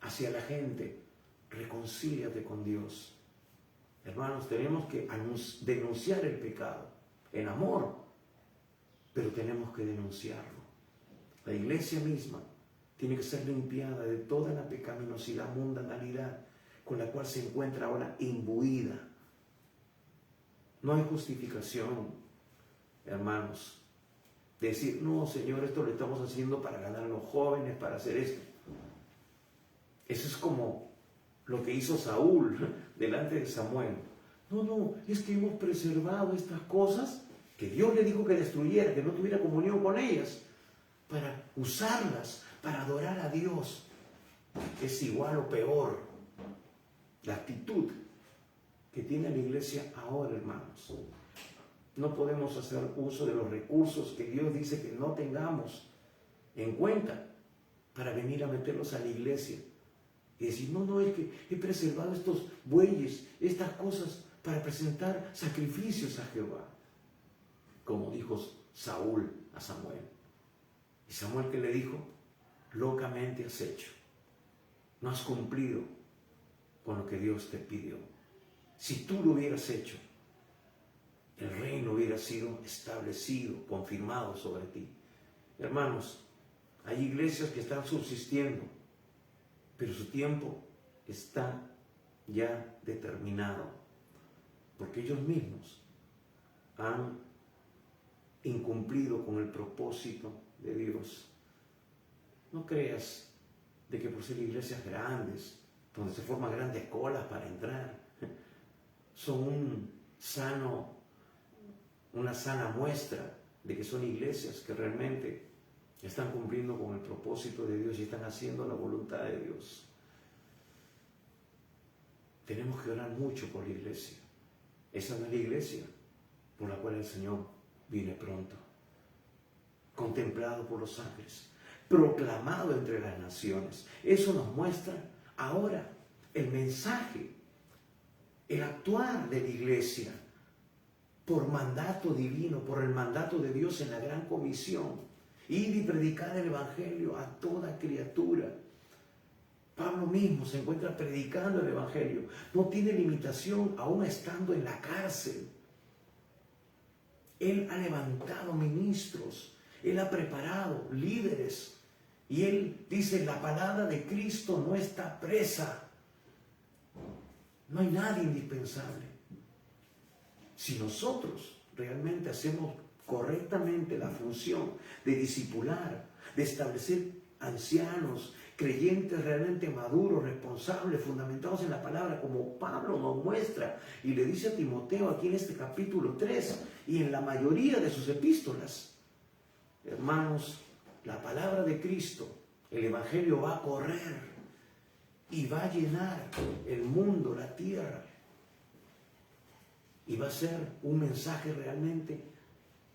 hacia la gente, reconcíliate con Dios. Hermanos, tenemos que denunciar el pecado en amor, pero tenemos que denunciarlo. La iglesia misma tiene que ser limpiada de toda la pecaminosidad, mundanalidad con la cual se encuentra ahora imbuida. No hay justificación, hermanos, de decir, no, Señor, esto lo estamos haciendo para ganar a los jóvenes, para hacer esto. Eso es como lo que hizo Saúl delante de Samuel. No, es que hemos preservado estas cosas que Dios le dijo que destruyera, que no tuviera comunión con ellas, para usarlas, para adorar a Dios. Es igual o peor la actitud que tiene la iglesia ahora, hermanos. No podemos hacer uso de los recursos que Dios dice que no tengamos en cuenta para venir a meterlos a la iglesia y decir, no, es que he preservado estos bueyes, estas cosas para presentar sacrificios a Jehová, como dijo Saúl a Samuel. Y Samuel, ¿qué le dijo? Locamente has hecho, no has cumplido con lo que Dios te pidió. Si tú lo hubieras hecho, el reino hubiera sido establecido, confirmado sobre ti. Hermanos, hay iglesias que están subsistiendo, pero su tiempo está ya determinado, porque ellos mismos han incumplido con el propósito de Dios. No creas de que por ser iglesias grandes, donde se forman grandes colas para entrar, son una sana muestra de que son iglesias que realmente están cumpliendo con el propósito de Dios y están haciendo la voluntad de Dios. Tenemos que orar mucho por la iglesia. Esa no es la iglesia por la cual el Señor viene pronto. Contemplado por los ángeles, proclamado entre las naciones. Eso nos muestra ahora el mensaje, el actuar de la iglesia por mandato divino, por el mandato de Dios en la gran comisión. Ir y predicar el Evangelio a toda criatura. Pablo mismo se encuentra predicando el Evangelio. No tiene limitación aún estando en la cárcel. Él ha levantado ministros. Él ha preparado líderes. Y él dice, la palabra de Cristo no está presa. No hay nadie indispensable. Si nosotros realmente hacemos correctamente la función de discipular, de establecer ancianos, creyentes realmente maduros, responsables, fundamentados en la palabra, como Pablo nos muestra y le dice a Timoteo aquí en este capítulo 3 y en la mayoría de sus epístolas. Hermanos, la palabra de Cristo, el Evangelio va a correr y va a llenar el mundo, la tierra, y va a ser un mensaje realmente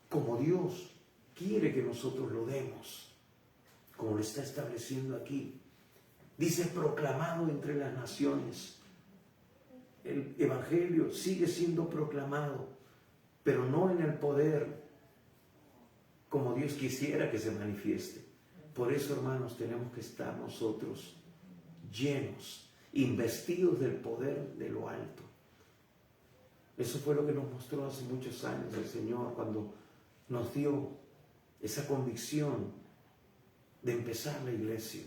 como Dios quiere que nosotros lo demos. como lo está estableciendo aquí. Dice proclamado entre las naciones. El evangelio sigue siendo proclamado, pero no en el poder como Dios quisiera que se manifieste. Por eso, hermanos, tenemos que estar nosotros llenos, investidos del poder de lo alto. Eso fue lo que nos mostró hace muchos años el Señor cuando nos dio esa convicción de empezar la iglesia.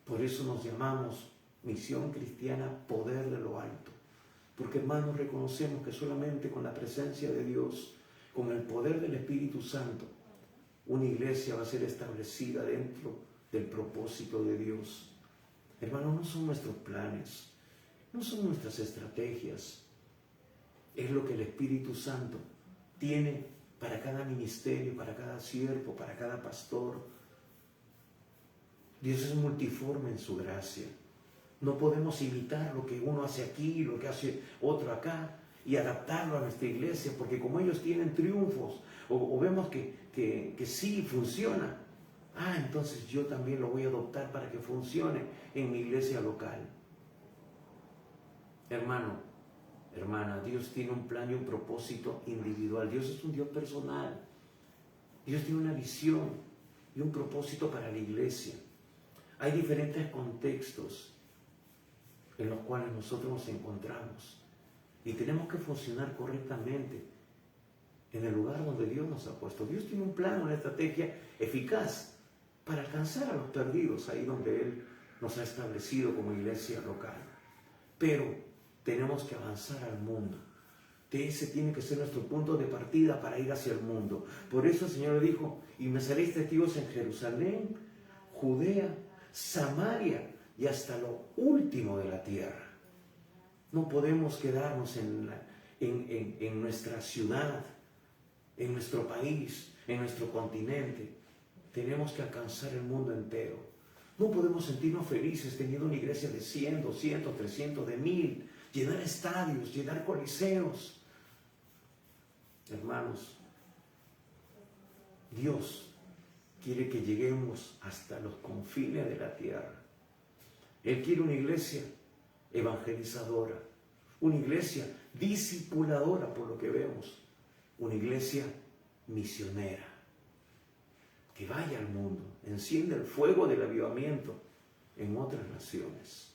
Por eso nos llamamos Misión Cristiana Poder de lo Alto. Porque, hermanos, reconocemos que solamente con la presencia de Dios, con el poder del Espíritu Santo, una iglesia va a ser establecida dentro del propósito de Dios. Hermanos, no son nuestros planes, no son nuestras estrategias. Es lo que el Espíritu Santo tiene para cada ministerio, para cada siervo, para cada pastor. Dios es multiforme en su gracia. No podemos imitar lo que uno hace aquí, lo que hace otro acá, y adaptarlo a nuestra iglesia, porque como ellos tienen triunfos, o vemos que sí funciona, entonces yo también lo voy a adoptar para que funcione en mi iglesia local. Hermano, hermana, Dios tiene un plan y un propósito individual. Dios es un Dios personal. Dios tiene una visión y un propósito para la iglesia. Hay diferentes contextos en los cuales nosotros nos encontramos y tenemos que funcionar correctamente en el lugar donde Dios nos ha puesto. Dios tiene un plan, una estrategia eficaz para alcanzar a los perdidos ahí donde Él nos ha establecido como iglesia local. Pero tenemos que avanzar al mundo. Ese tiene que ser nuestro punto de partida para ir hacia el mundo. Por eso el Señor le dijo, y me seréis testigos en Jerusalén, Judea, Samaria y hasta lo último de la tierra. No podemos quedarnos en nuestra ciudad, en nuestro país, en nuestro continente. Tenemos que alcanzar el mundo entero. No podemos sentirnos felices teniendo una iglesia de 100, 200, 300, de 1000, llenar estadios, llenar coliseos. Hermanos, Dios quiere que lleguemos hasta los confines de la tierra. Él quiere una iglesia evangelizadora, una iglesia discipuladora, por lo que vemos, una iglesia misionera, que vaya al mundo, encienda el fuego del avivamiento en otras naciones,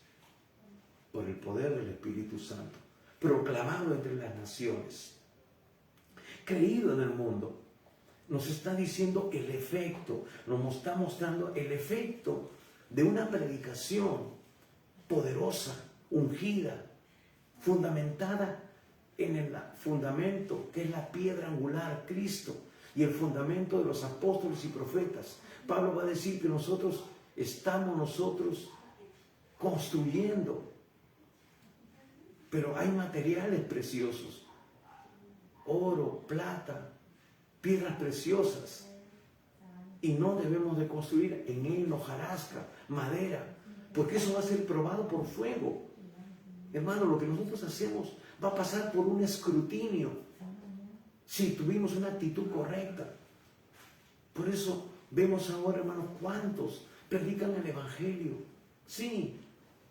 por el poder del Espíritu Santo, proclamado entre las naciones, creído en el mundo. Nos está diciendo el efecto, nos está mostrando el efecto de una predicación poderosa, ungida, fundamentada en el fundamento que es la piedra angular, Cristo, y el fundamento de los apóstoles y profetas. Pablo va a decir que estamos construyendo, pero hay materiales preciosos, oro, plata, piedras preciosas, y no debemos de construir en heno, hojarasca, madera, porque eso va a ser probado por fuego. Hermano, lo que nosotros hacemos va a pasar por un escrutinio si tuvimos una actitud correcta. Por eso vemos ahora, hermanos, cuántos predican el Evangelio. Sí,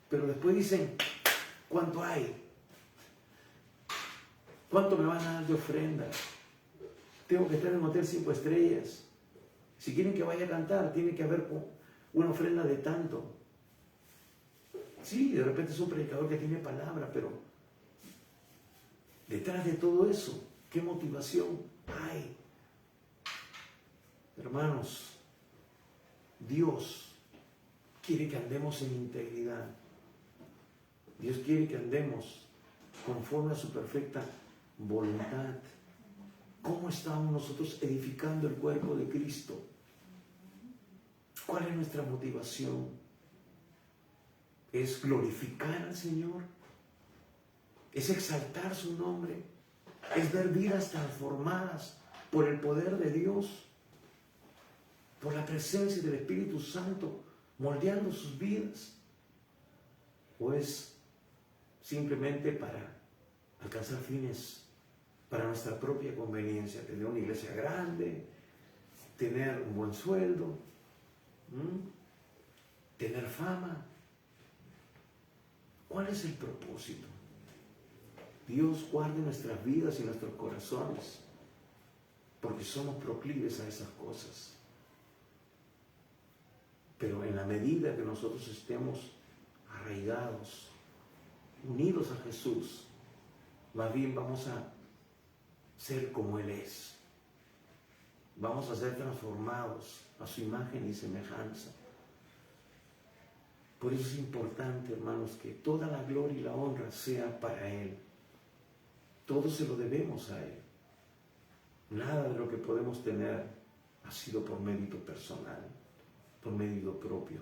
pero después dicen, ¿cuánto hay? ¿Cuánto me van a dar de ofrenda? Tengo que estar en un hotel 5 estrellas. Si quieren que vaya a cantar, tiene que haber una ofrenda de tanto. Sí, de repente es un predicador que tiene palabra, pero detrás de todo eso, ¿qué motivación hay? Hermanos, Dios quiere que andemos en integridad. Dios quiere que andemos conforme a su perfecta voluntad. ¿Cómo estamos nosotros edificando el cuerpo de Cristo? ¿Cuál es nuestra motivación? ¿Es glorificar al Señor? ¿Es exaltar su nombre? ¿Es ver vidas transformadas por el poder de Dios? ¿Por la presencia del Espíritu Santo moldeando sus vidas? ¿O es simplemente para alcanzar fines para nuestra propia conveniencia? Tener una iglesia grande, tener un buen sueldo, tener fama. ¿Cuál es el propósito? Dios guarde nuestras vidas y nuestros corazones, porque somos proclives a esas cosas. Pero en la medida que nosotros estemos arraigados, unidos a Jesús, más bien vamos a ser como Él es. Vamos a ser transformados a su imagen y semejanza. Por eso es importante, hermanos, que toda la gloria y la honra sea para Él. Todo se lo debemos a Él. Nada de lo que podemos tener ha sido por mérito personal, por mérito propio.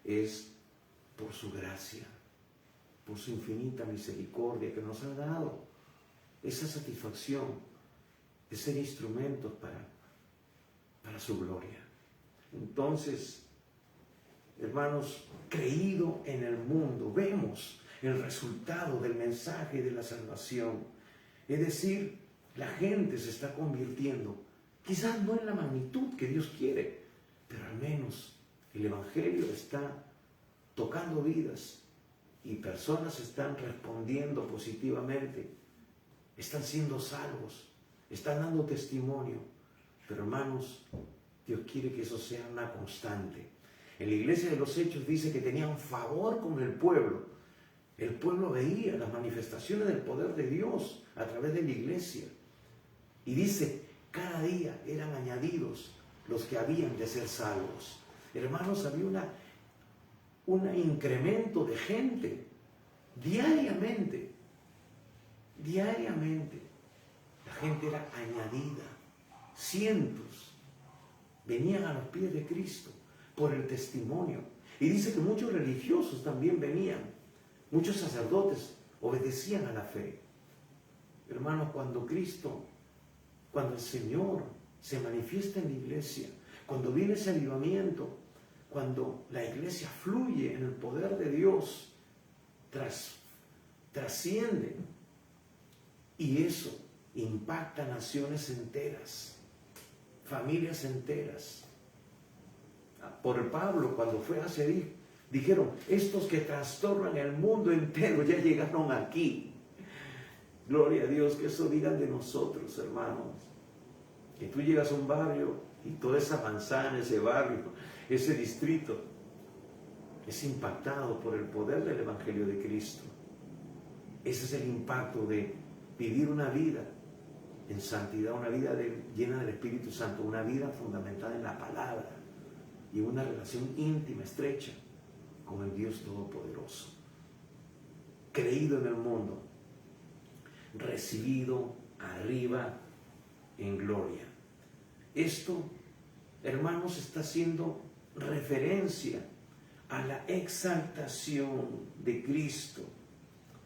Es por su gracia, por su infinita misericordia que nos ha dado esa satisfacción de ser instrumentos para su gloria. Entonces, hermanos, creído en el mundo, vemos el resultado del mensaje de la salvación. Es decir, la gente se está convirtiendo, quizás no en la magnitud que Dios quiere, pero al menos el Evangelio está tocando vidas y personas están respondiendo positivamente, están siendo salvos, están dando testimonio. Pero hermanos, Dios quiere que eso sea una constante. En la iglesia de los Hechos dice que tenían favor con el pueblo. El pueblo veía las manifestaciones del poder de Dios a través de la iglesia. Y dice, cada día eran añadidos los que habían de ser salvos. Hermanos, había un incremento de gente diariamente. Diariamente. La gente era añadida. Cientos venían a los pies de Cristo por el testimonio. Y dice que muchos religiosos también venían. Muchos sacerdotes obedecían a la fe. Hermanos, cuando el Señor se manifiesta en la iglesia, cuando viene ese avivamiento, cuando la iglesia fluye en el poder de Dios, trasciende, y eso impacta naciones enteras, familias enteras. Por Pablo, cuando fue a Cedí, dijeron, estos que trastornan el mundo entero ya llegaron aquí. Gloria a Dios, que eso digan de nosotros, hermanos. Que tú llegas a un barrio y toda esa manzana, ese barrio, ese distrito, es impactado por el poder del Evangelio de Cristo. Ese es el impacto de vivir una vida en santidad, una vida llena del Espíritu Santo, una vida fundamentada en la palabra y una relación íntima, estrecha con el Dios Todopoderoso. Creído en el mundo, recibido arriba en gloria. Esto, hermanos, está haciendo referencia a la exaltación de Cristo,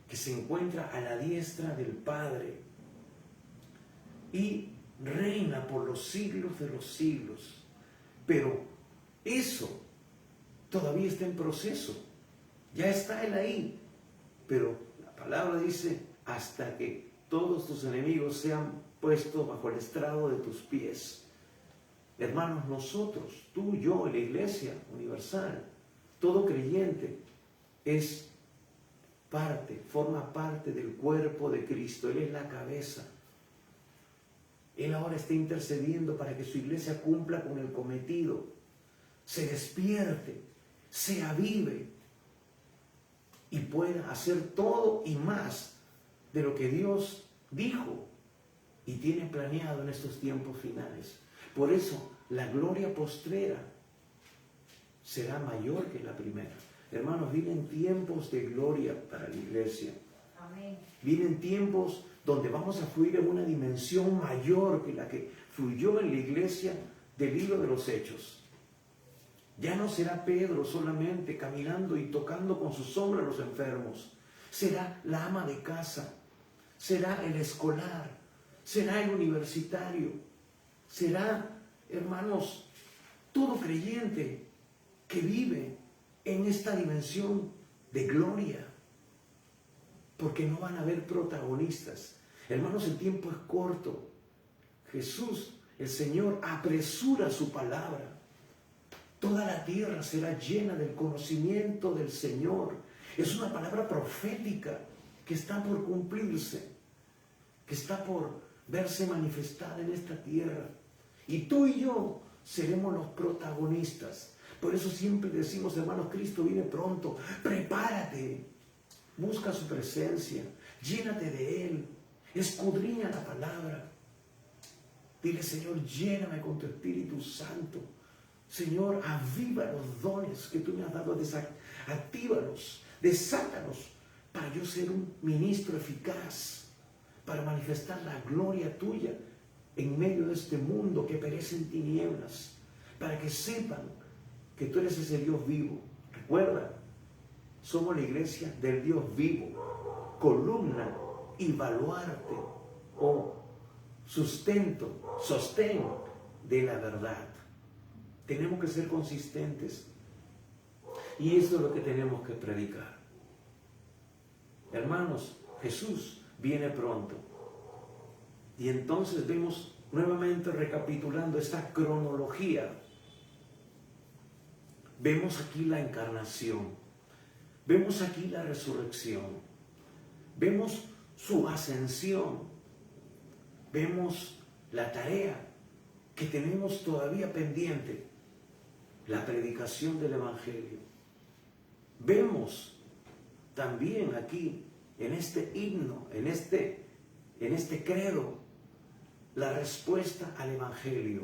que se encuentra a la diestra del Padre y reina por los siglos de los siglos. Pero eso todavía está en proceso. Ya está Él ahí. Pero la palabra dice, hasta que todos tus enemigos sean puestos bajo el estrado de tus pies. Hermanos, nosotros, tú, yo, la iglesia universal, todo creyente forma parte del cuerpo de Cristo. Él es la cabeza. Él ahora está intercediendo para que su iglesia cumpla con el cometido, se despierte, se avive y pueda hacer todo y más de lo que Dios dijo y tiene planeado en estos tiempos finales. Por eso la gloria postrera será mayor que la primera. Hermanos, vienen tiempos de gloria para la iglesia. Amén. Vienen tiempos donde vamos a fluir en una dimensión mayor que la que fluyó en la iglesia del libro de los Hechos. Ya no será Pedro solamente caminando y tocando con su sombra a los enfermos. Será la ama de casa, será el escolar, será el universitario, será, hermanos, todo creyente que vive en esta dimensión de gloria. Porque no van a haber protagonistas. Hermanos, el tiempo es corto. Jesús El Señor apresura su palabra. Toda la tierra será llena del conocimiento del Señor. Es una palabra profética que está por cumplirse, que está por verse manifestada en esta tierra. Y tú y yo seremos los protagonistas. Por eso siempre decimos, hermanos, Cristo viene pronto. Prepárate, busca su presencia, llénate de Él, escudriña la palabra. Dile, Señor, lléname con tu Espíritu Santo. Señor, aviva los dones que tú me has dado, actívalos, desátalos, para yo ser un ministro eficaz, para manifestar la gloria tuya en medio de este mundo que perece en tinieblas, para que sepan que tú eres ese Dios vivo. Recuerda, somos la iglesia del Dios vivo, columna y baluarte o sustento, sostén de la verdad. Tenemos que ser consistentes y eso es lo que tenemos que predicar. Hermanos, Jesús viene pronto. Y entonces vemos nuevamente, recapitulando esta cronología, vemos aquí la encarnación, vemos aquí la resurrección, vemos su ascensión, vemos la tarea que tenemos todavía pendiente, la predicación del Evangelio. Vemos también aquí, en este himno, en este credo, la respuesta al Evangelio.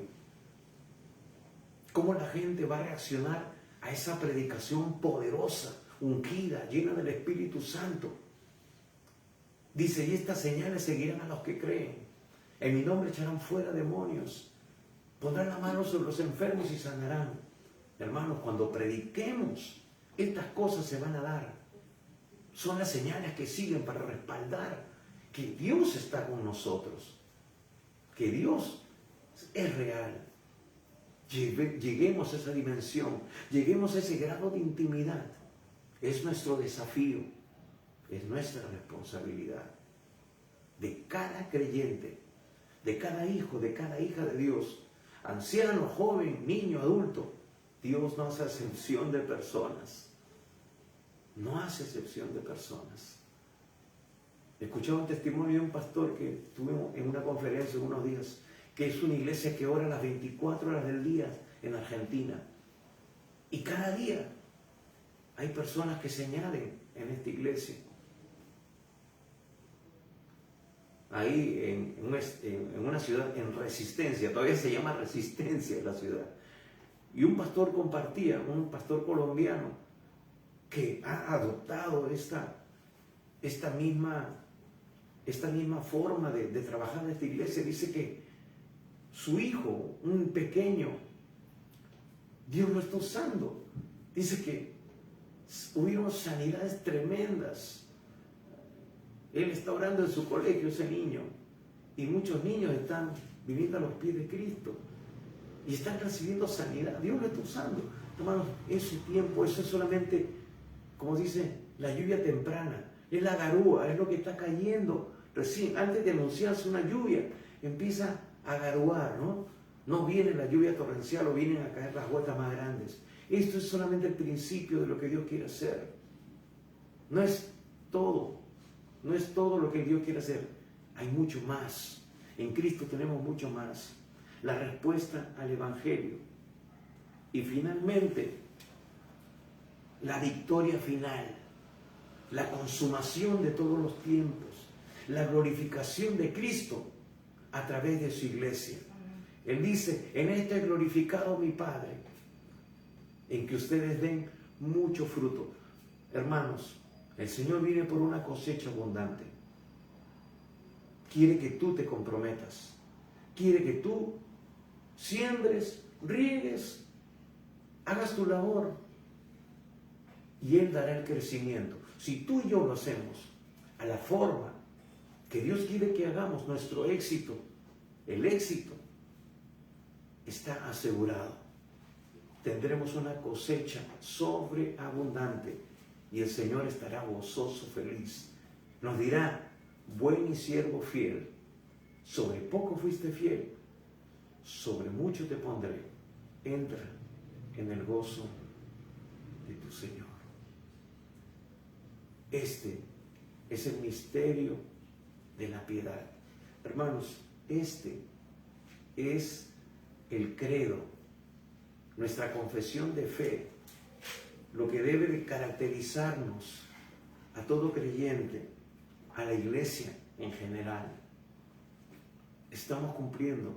Cómo la gente va a reaccionar a esa predicación poderosa, ungida, llena del Espíritu Santo. Dice, y estas señales seguirán a los que creen. En mi nombre echarán fuera demonios. Pondrán la mano sobre los enfermos y sanarán. Hermanos, cuando prediquemos, estas cosas se van a dar. Son las señales que siguen para respaldar que Dios está con nosotros, que Dios es real. Lleguemos a esa dimensión, lleguemos a ese grado de intimidad. Es nuestro desafío, es nuestra responsabilidad de cada creyente, de cada hijo, de cada hija de Dios, anciano, joven, niño, adulto. Dios no hace excepción de personas. No hace excepción de personas. Escuchaba un testimonio de un pastor que tuve en una conferencia unos días, que es una iglesia que ora las 24 horas del día en Argentina. Y cada día hay personas que se añaden en esta iglesia. Ahí en una ciudad en Resistencia, todavía se llama Resistencia la ciudad. Y un pastor compartía, un pastor colombiano, que ha adoptado esta misma forma de trabajar en esta iglesia. Dice que su hijo, un pequeño, Dios lo está usando. Dice que hubieron sanidades tremendas. Él está orando en su colegio, ese niño, y muchos niños están viviendo a los pies de Cristo y están recibiendo sanidad. Dios lo está usando. Hermanos, ese tiempo, eso es solamente, como dice, la lluvia temprana, es la garúa, es lo que está cayendo recién. Antes de anunciarse una lluvia, empieza a garuar, ¿no? No viene la lluvia torrencial o vienen a caer las gotas más grandes. Esto es solamente el principio de lo que Dios quiere hacer. No es todo lo que Dios quiere hacer. Hay mucho más. En Cristo tenemos mucho más. La respuesta al Evangelio. Y finalmente, la victoria final. La consumación de todos los tiempos. La glorificación de Cristo a través de su iglesia. Él dice, en esto he glorificado a mi Padre, en que ustedes den mucho fruto. Hermanos, el Señor viene por una cosecha abundante. Quiere que tú te comprometas. Quiere que tú siembres, riegues, hagas tu labor. Y Él dará el crecimiento. Si tú y yo lo hacemos a la forma que Dios quiere que hagamos, nuestro éxito, el éxito, está asegurado. Tendremos una cosecha sobreabundante y el Señor estará gozoso, feliz. Nos dirá, buen y siervo fiel, sobre poco fuiste fiel, sobre mucho te pondré. Entra en el gozo de tu Señor. Este es el misterio de la piedad. Hermanos, este es el credo, nuestra confesión de fe, lo que debe de caracterizarnos a todo creyente, a la iglesia en general. Estamos cumpliendo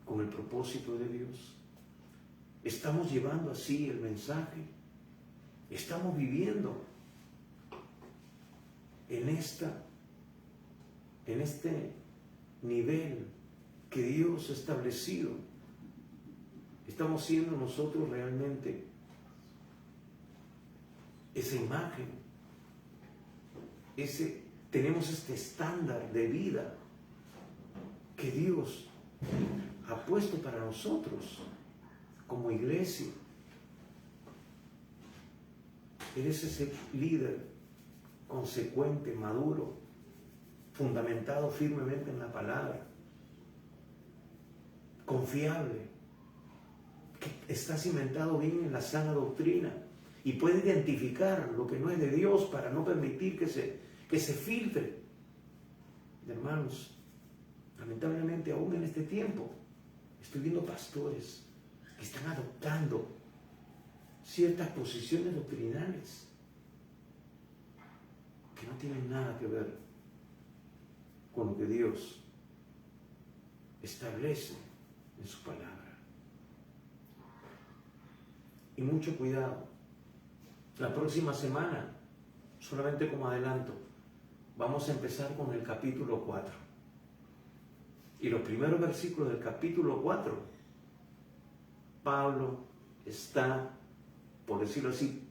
con el propósito de Dios. Estamos llevando así el mensaje. Estamos viviendo en este nivel que Dios ha establecido. Estamos siendo nosotros realmente esa imagen, tenemos este estándar de vida que Dios ha puesto para nosotros como iglesia. Eres ese líder consecuente, maduro, fundamentado firmemente en la palabra, confiable, que está cimentado bien en la sana doctrina y puede identificar lo que no es de Dios para no permitir que se filtre. Hermanos, lamentablemente aún en este tiempo estoy viendo pastores que están adoptando ciertas posiciones doctrinales que no tienen nada que ver con lo que Dios establece en su palabra. Y mucho cuidado. La próxima semana, solamente como adelanto, vamos a empezar con el capítulo 4. Y los primeros versículos del capítulo 4, Pablo está, por decirlo así,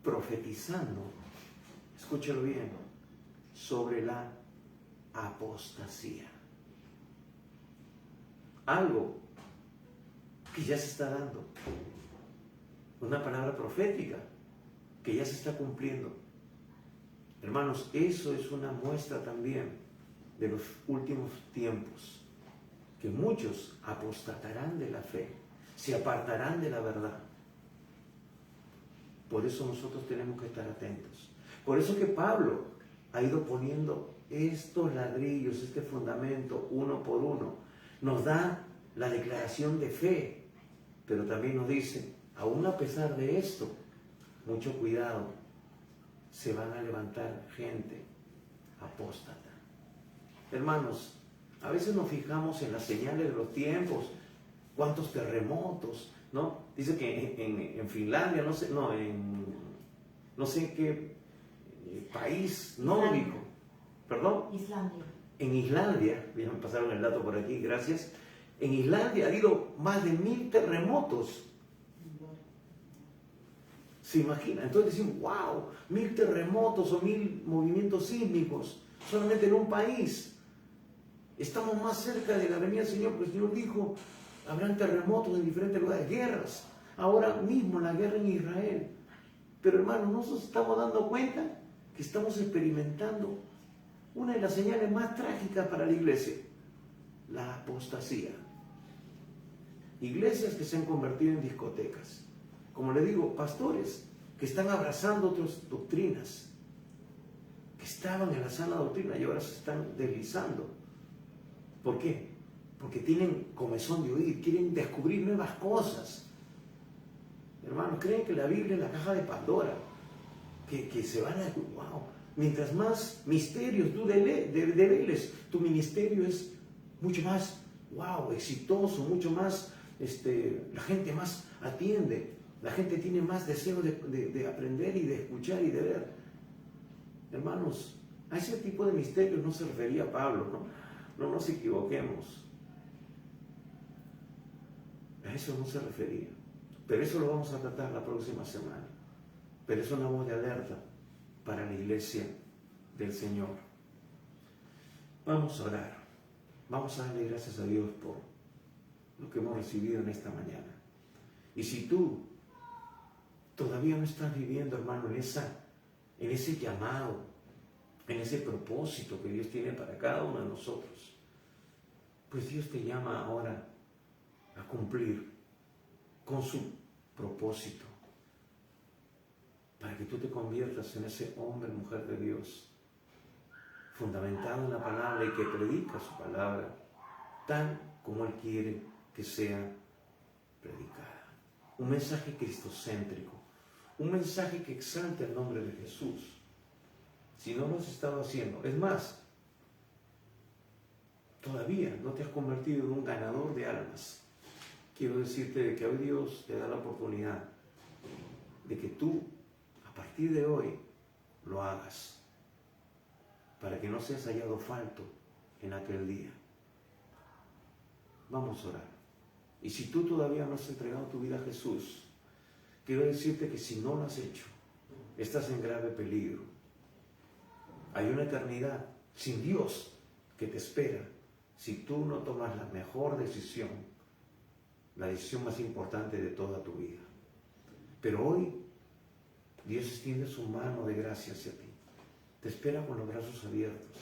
profetizando, escúchalo bien, sobre la apostasía. Algo que ya se está dando. Una palabra profética que ya se está cumpliendo. Hermanos, eso es una muestra también de los últimos tiempos, que muchos apostatarán de la fe, se apartarán de la verdad. Por eso nosotros tenemos que estar atentos. Por eso que Pablo ha ido poniendo estos ladrillos, este fundamento, uno por uno. Nos da la declaración de fe, pero también nos dice, aún a pesar de esto, mucho cuidado, se van a levantar gente apóstata. Hermanos, a veces nos fijamos en las señales de los tiempos, cuántos terremotos, ¿no? Dice que en Finlandia, no sé en qué país nórdico, perdón, Islandia. En Islandia, ya me pasaron el dato por aquí, gracias. En Islandia ha habido más de 1000 terremotos. ¿Se imagina? Entonces decimos, wow, 1000 terremotos o 1000 movimientos sísmicos solamente en un país. Estamos más cerca de la venida del Señor, porque el Señor dijo, habrán terremotos en diferentes lugares, guerras. Ahora mismo la guerra en Israel. Pero hermanos, ¿no nos estamos dando cuenta que estamos experimentando una de las señales más trágicas para la iglesia? La apostasía. Iglesias que se han convertido en discotecas. Como le digo, pastores que están abrazando otras doctrinas, que estaban en la sana doctrina y ahora se están deslizando. ¿Por qué? Porque tienen comezón de oír, quieren descubrir nuevas cosas. Hermanos, creen que la Biblia es la caja de Pandora, que se van a... ¡Wow! Mientras más misterios tú develes, tu ministerio es mucho más, wow, exitoso, mucho más, la gente más atiende, la gente tiene más deseo de aprender y de escuchar y de ver. Hermanos, a ese tipo de misterios no se refería Pablo, ¿no? No nos equivoquemos. A eso no se refería. Pero eso lo vamos a tratar la próxima semana. Pero es una voz de alerta para la iglesia del Señor. Vamos a orar. Vamos a darle gracias a Dios por lo que hemos recibido en esta mañana. Y si tú todavía no estás viviendo, hermano, en ese llamado, en ese propósito que Dios tiene para cada uno de nosotros, pues Dios te llama ahora a cumplir con su propósito, para que tú te conviertas en ese hombre, mujer de Dios, fundamentado en la palabra y que predica su palabra, tal como Él quiere que sea predicada. Un mensaje cristocéntrico, un mensaje que exalte el nombre de Jesús. Si no lo has estado haciendo, es más, todavía no te has convertido en un ganador de almas, quiero decirte que hoy Dios te da la oportunidad de que tú, a partir de hoy, lo hagas, para que no seas hallado falto en aquel día. Vamos a orar. Y si tú todavía no has entregado tu vida a Jesús, quiero decirte que si no lo has hecho, estás en grave peligro. Hay una eternidad sin Dios que te espera si tú no tomas la mejor decisión, la decisión más importante de toda tu vida. Pero hoy Dios extiende su mano de gracia hacia ti. Te espera con los brazos abiertos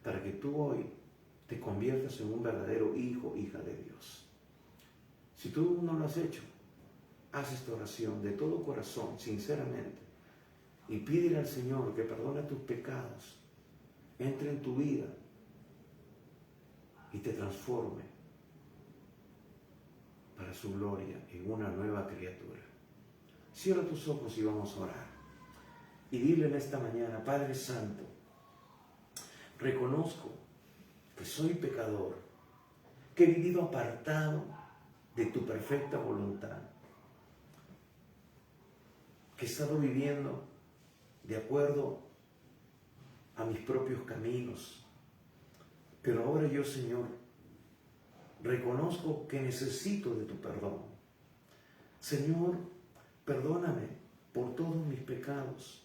para que tú hoy te conviertas en un verdadero hijo, hija de Dios. Si tú no lo has hecho, haz esta oración de todo corazón, sinceramente, y pídele al Señor que perdone tus pecados, entre en tu vida y te transforme para su gloria en una nueva criatura. Cierra tus ojos y vamos a orar. Y dile en esta mañana: Padre Santo, reconozco que soy pecador, que he vivido apartado de tu perfecta voluntad, que he estado viviendo de acuerdo a mis propios caminos. Pero ahora yo, Señor, reconozco que necesito de tu perdón. Señor, perdóname por todos mis pecados.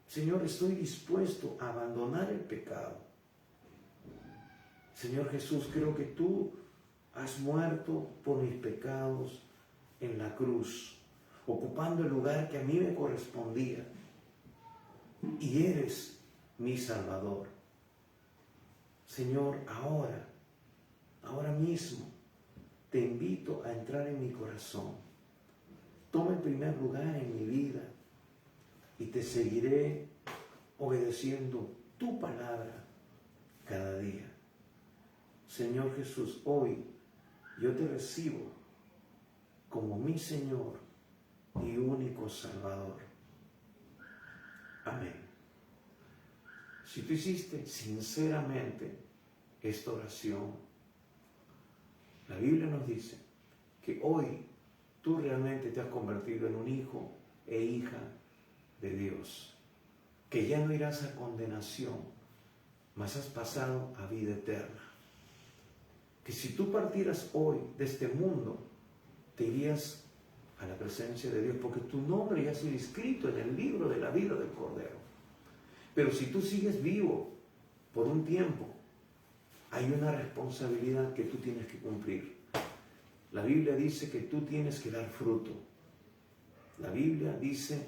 Señor, estoy dispuesto a abandonar el pecado. Señor Jesús, creo que tú has muerto por mis pecados en la cruz, ocupando el lugar que a mí me correspondía. Y eres mi Salvador. Señor, ahora mismo, te invito a entrar en mi corazón. Toma el primer lugar en mi vida y te seguiré obedeciendo tu palabra cada día. Señor Jesús, hoy yo te recibo como mi Señor y único Salvador. Amén. Si tú hiciste sinceramente esta oración, la Biblia nos dice que hoy tú realmente te has convertido en un hijo e hija de Dios, que ya no irás a condenación, mas has pasado a vida eterna. Que si tú partieras hoy de este mundo, te irías a la presencia de Dios, porque tu nombre ya ha sido escrito en el libro de la vida del Cordero. Pero si tú sigues vivo por un tiempo, hay una responsabilidad que tú tienes que cumplir. La Biblia dice que tú tienes que dar fruto. La Biblia dice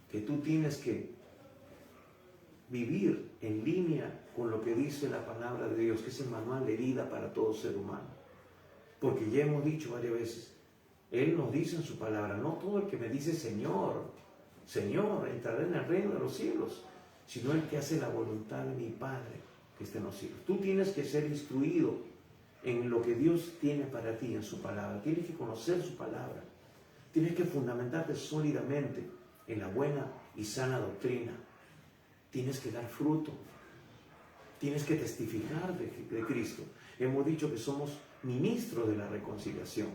que tú tienes que vivir en línea con lo que dice la palabra de Dios, que es el manual de vida para todo ser humano. Porque ya hemos dicho varias veces, Él nos dice en su palabra: no todo el que me dice Señor, Señor, entrará en el reino de los cielos, sino el que hace la voluntad de mi Padre que está en los cielos. Tú tienes que ser instruido en lo que Dios tiene para ti en su palabra. Tienes que conocer su palabra. Tienes que fundamentarte sólidamente en la buena y sana doctrina. Tienes que dar fruto. Tienes que testificar de Cristo. Hemos dicho que somos ministros de la reconciliación,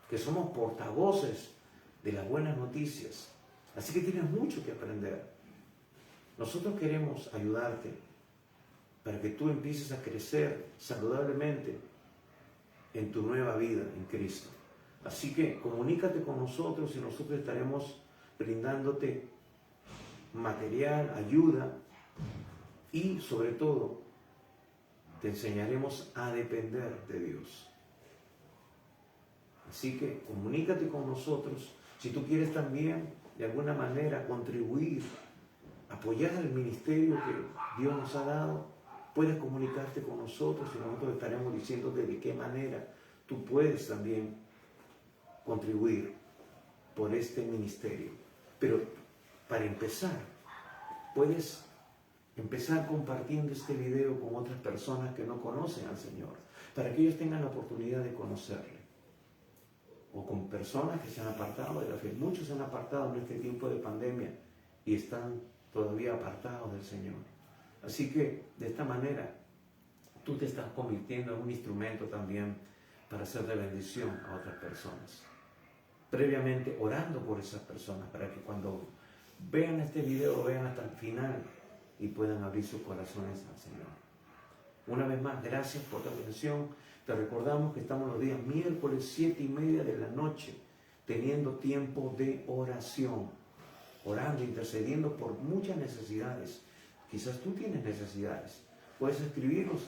que somos portavoces de las buenas noticias. Así que tienes mucho que aprender. Nosotros queremos ayudarte para que tú empieces a crecer saludablemente en tu nueva vida en Cristo. Así que comunícate con nosotros y nosotros estaremos brindándote material, ayuda y sobre todo te enseñaremos a depender de Dios. Así que comunícate con nosotros. Si tú quieres también de alguna manera contribuir, apoyar el ministerio que Dios nos ha dado, puedes comunicarte con nosotros y nosotros estaremos diciéndote de qué manera tú puedes también contribuir por este ministerio. Pero para empezar, puedes empezar compartiendo este video con otras personas que no conocen al Señor, para que ellos tengan la oportunidad de conocerle. O con personas que se han apartado de la fe. Muchos se han apartado en este tiempo de pandemia y están todavía apartados del Señor. Así que de esta manera tú te estás convirtiendo en un instrumento también para hacer de bendición a otras personas. Previamente orando por esas personas para que cuando vean este video lo vean hasta el final y puedan abrir sus corazones al Señor. Una vez más, gracias por tu atención. Te recordamos que estamos los días miércoles 7:30 de la noche teniendo tiempo de oración, orando, intercediendo por muchas necesidades. Quizás tú tienes necesidades. Puedes escribirnos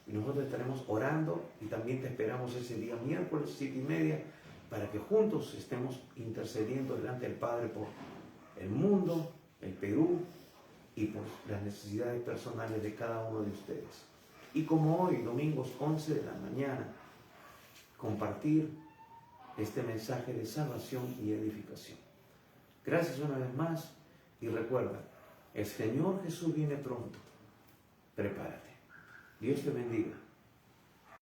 y nosotros estaremos orando y también te esperamos ese día miércoles 7:30 para que juntos estemos intercediendo delante del Padre por el mundo, el Perú y por las necesidades personales de cada uno de ustedes. Y como hoy, domingos 11 de la mañana, compartir este mensaje de salvación y edificación. Gracias una vez más y recuerda, el Señor Jesús viene pronto. Prepárate. Dios te bendiga.